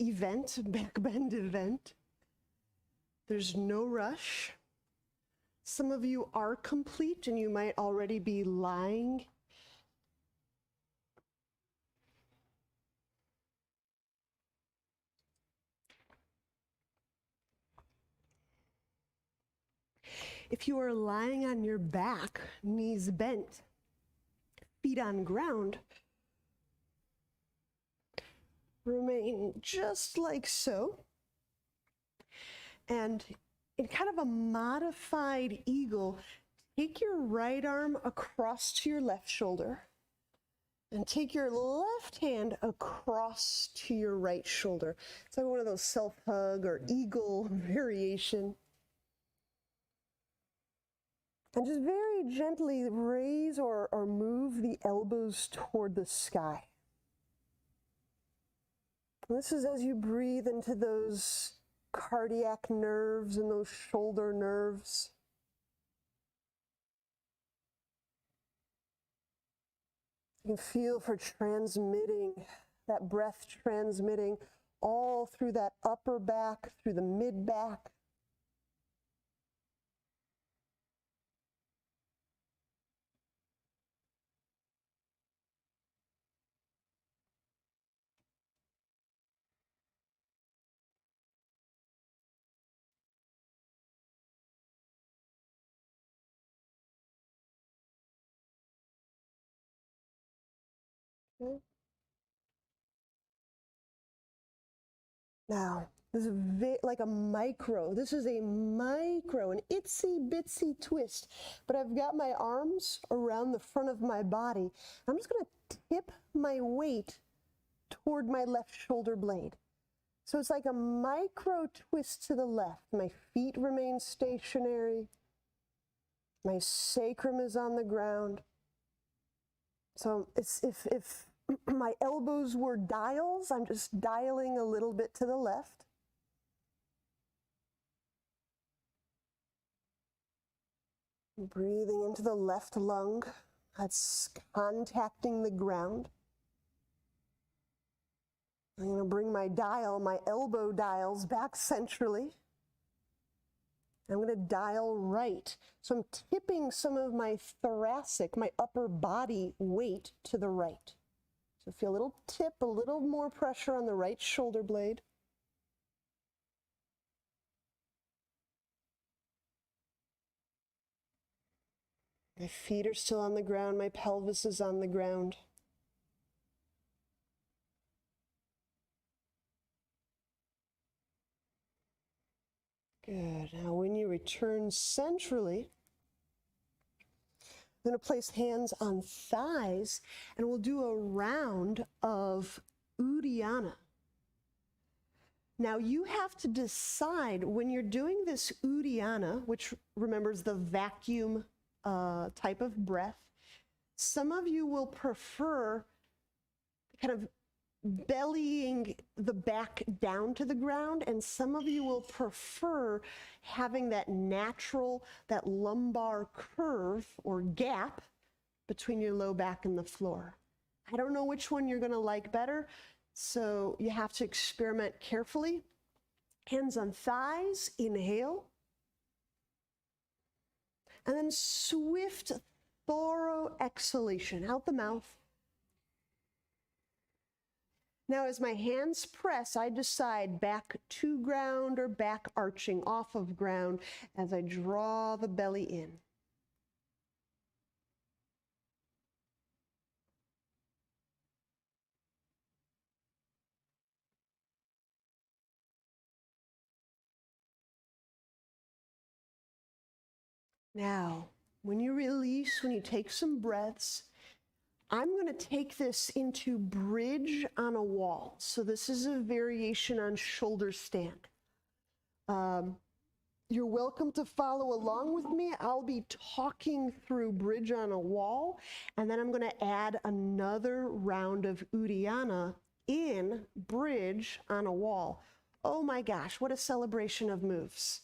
event, back bend event. There's no rush. Some of you are complete and you might already be lying. If you are lying on your back, knees bent, feet on ground, remain just like so. And in kind of a modified eagle, take your right arm across to your left shoulder and take your left hand across to your right shoulder. It's like one of those self-hug or eagle variation. And just very gently raise or move the elbows toward the sky. And this is as you breathe into those cardiac nerves and those shoulder nerves. You can feel for transmitting, that breath transmitting all through that upper back, through the mid back. Okay. Now, this is like a micro. This is a micro, an itsy bitsy twist. But I've got my arms around the front of my body. I'm just going to tip my weight toward my left shoulder blade. So it's like a micro twist to the left. My feet remain stationary. My sacrum is on the ground. So it's if my elbows were dials, I'm just dialing a little bit to the left. Breathing into the left lung. That's contacting the ground. I'm going to bring my dial, my elbow dials back centrally. I'm going to dial right. So I'm tipping some of my thoracic, my upper body weight to the right. So feel a little tip, a little more pressure on the right shoulder blade. My feet are still on the ground. My pelvis is on the ground. Good. Now when you return centrally, I'm going to place hands on thighs and we'll do a round of Uddiyana. Now you have to decide when you're doing this Uddiyana, which remembers the vacuum type of breath. Some of you will prefer kind of bellying the back down to the ground, and some of you will prefer having that natural, that lumbar curve or gap between your low back and the floor. I don't know which one you're going to like better, so you have to experiment carefully. Hands on thighs, inhale. And then swift, thorough exhalation out the mouth. Now, as my hands press, I decide back to ground or back arching off of ground as I draw the belly in. Now, when you release, when you take some breaths, I'm going to take this into bridge on a wall. So this is a variation on shoulder stand. You're welcome to follow along with me. I'll be talking through bridge on a wall, and then I'm going to add another round of Uddiyana in bridge on a wall. Oh my gosh, what a celebration of moves.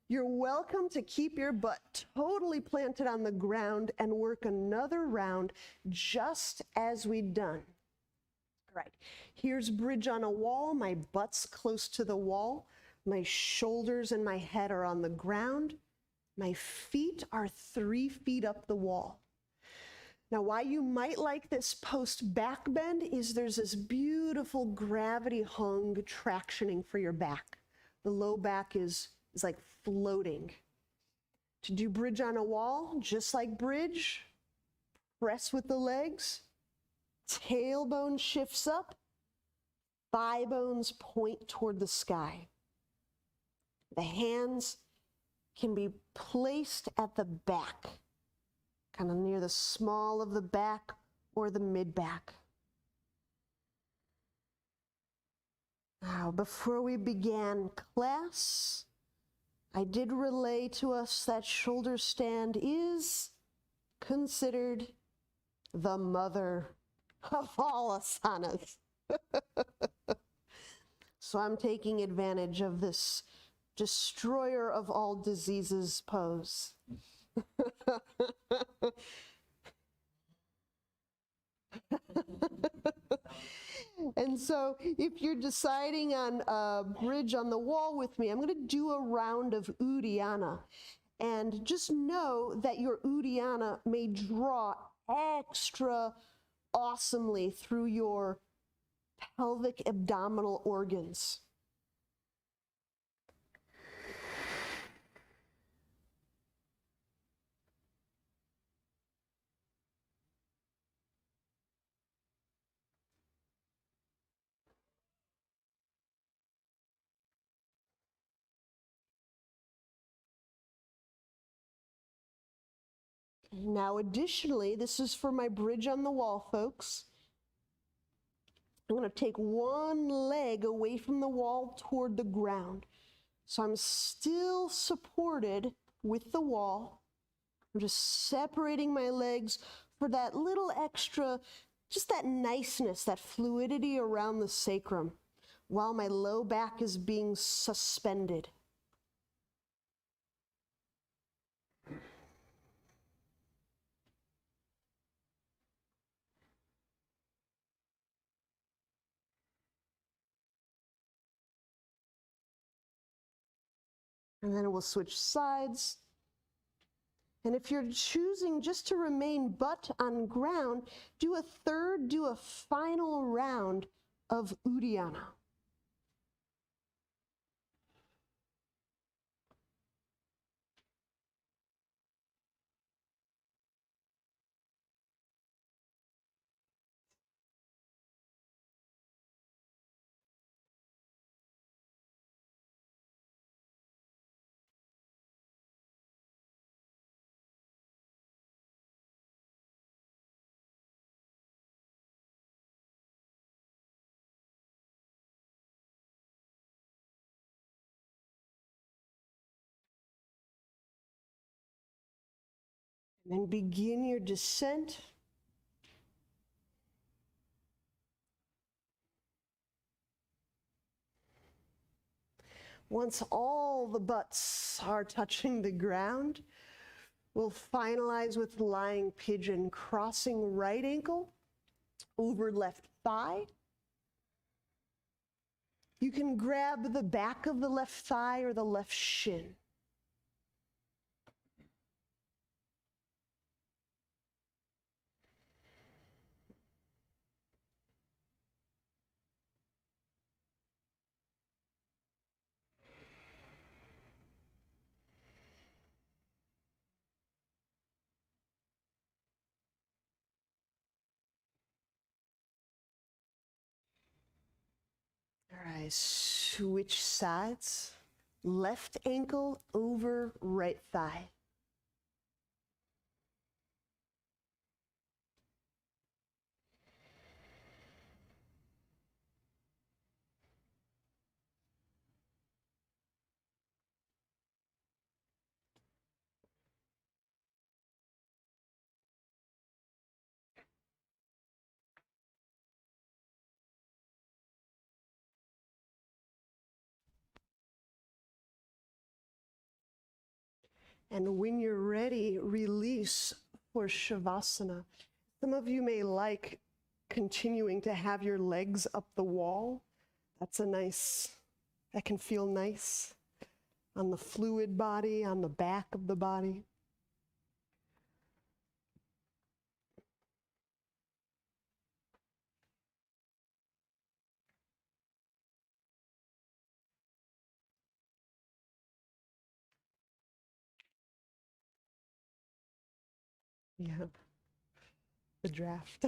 You're welcome to keep your butt totally planted on the ground and work another round just as we've done. All right, here's bridge on a wall. My butt's close to the wall. My shoulders and my head are on the ground. My feet are 3 feet up the wall. Now, why you might like this post back bend is there's this beautiful gravity hung tractioning for your back. The low back is like floating. To do bridge on a wall, just like bridge, press with the legs, tailbone shifts up, thigh bones point toward the sky. The hands can be placed at the back, kind of near the small of the back or the mid back. Now, before we began class, I did relay to us that shoulder stand is considered the mother of all asanas. So I'm taking advantage of this destroyer of all diseases pose. And so if you're deciding on a bridge on the wall with me, I'm going to do a round of Uddiyana. And just know that your Uddiyana may draw extra awesomely through your pelvic abdominal organs. Now, additionally, this is for my bridge on the wall, folks. I'm going to take one leg away from the wall toward the ground. So I'm still supported with the wall. I'm just separating my legs for that little extra, just that niceness, that fluidity around the sacrum, while my low back is being suspended. And then we'll switch sides. And if you're choosing just to remain butt on ground, do a final round of Uddiyana. And then begin your descent. Once all the butts are touching the ground, we'll finalize with lying pigeon, crossing right ankle over left thigh. You can grab the back of the left thigh or the left shin. All right, switch sides. Left ankle over right thigh. And when you're ready, release for Shavasana. Some of you may like continuing to have your legs up the wall. That can feel nice on the fluid body, on the back of the body. Yeah, the draft.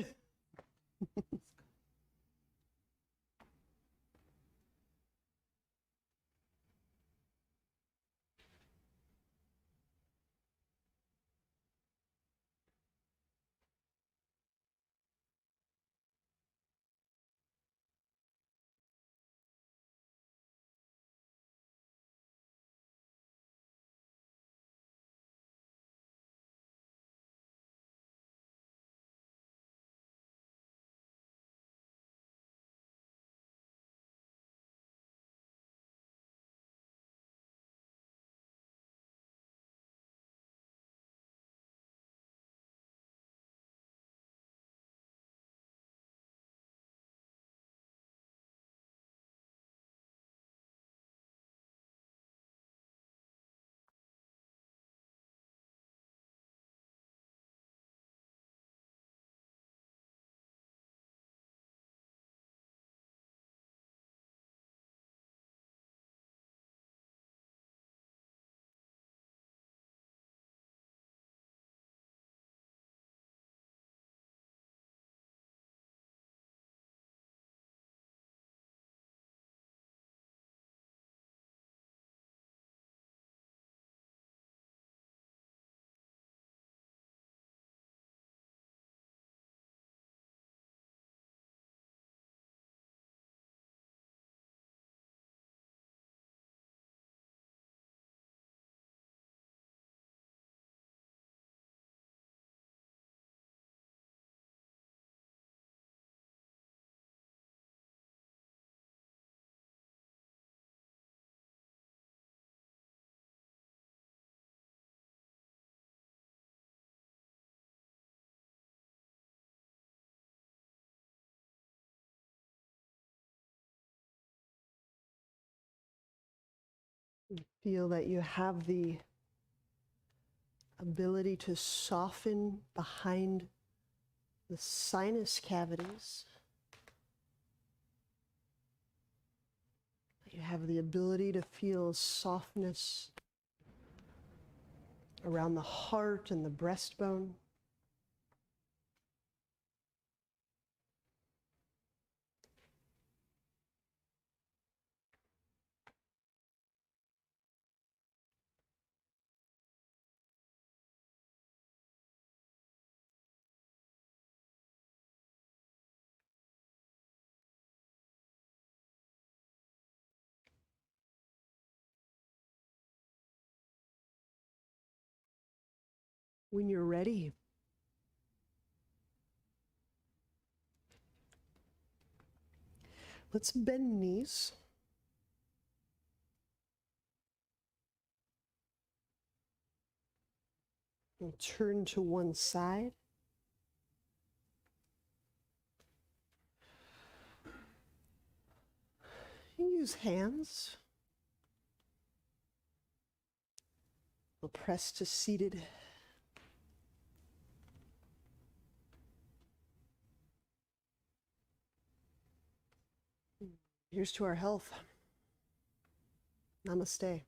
Feel that you have the ability to soften behind the sinus cavities. You have the ability to feel softness around the heart and the breastbone. When you're ready, let's bend knees. And turn to one side. You use hands. We'll press to seated. Here's to our health. Namaste.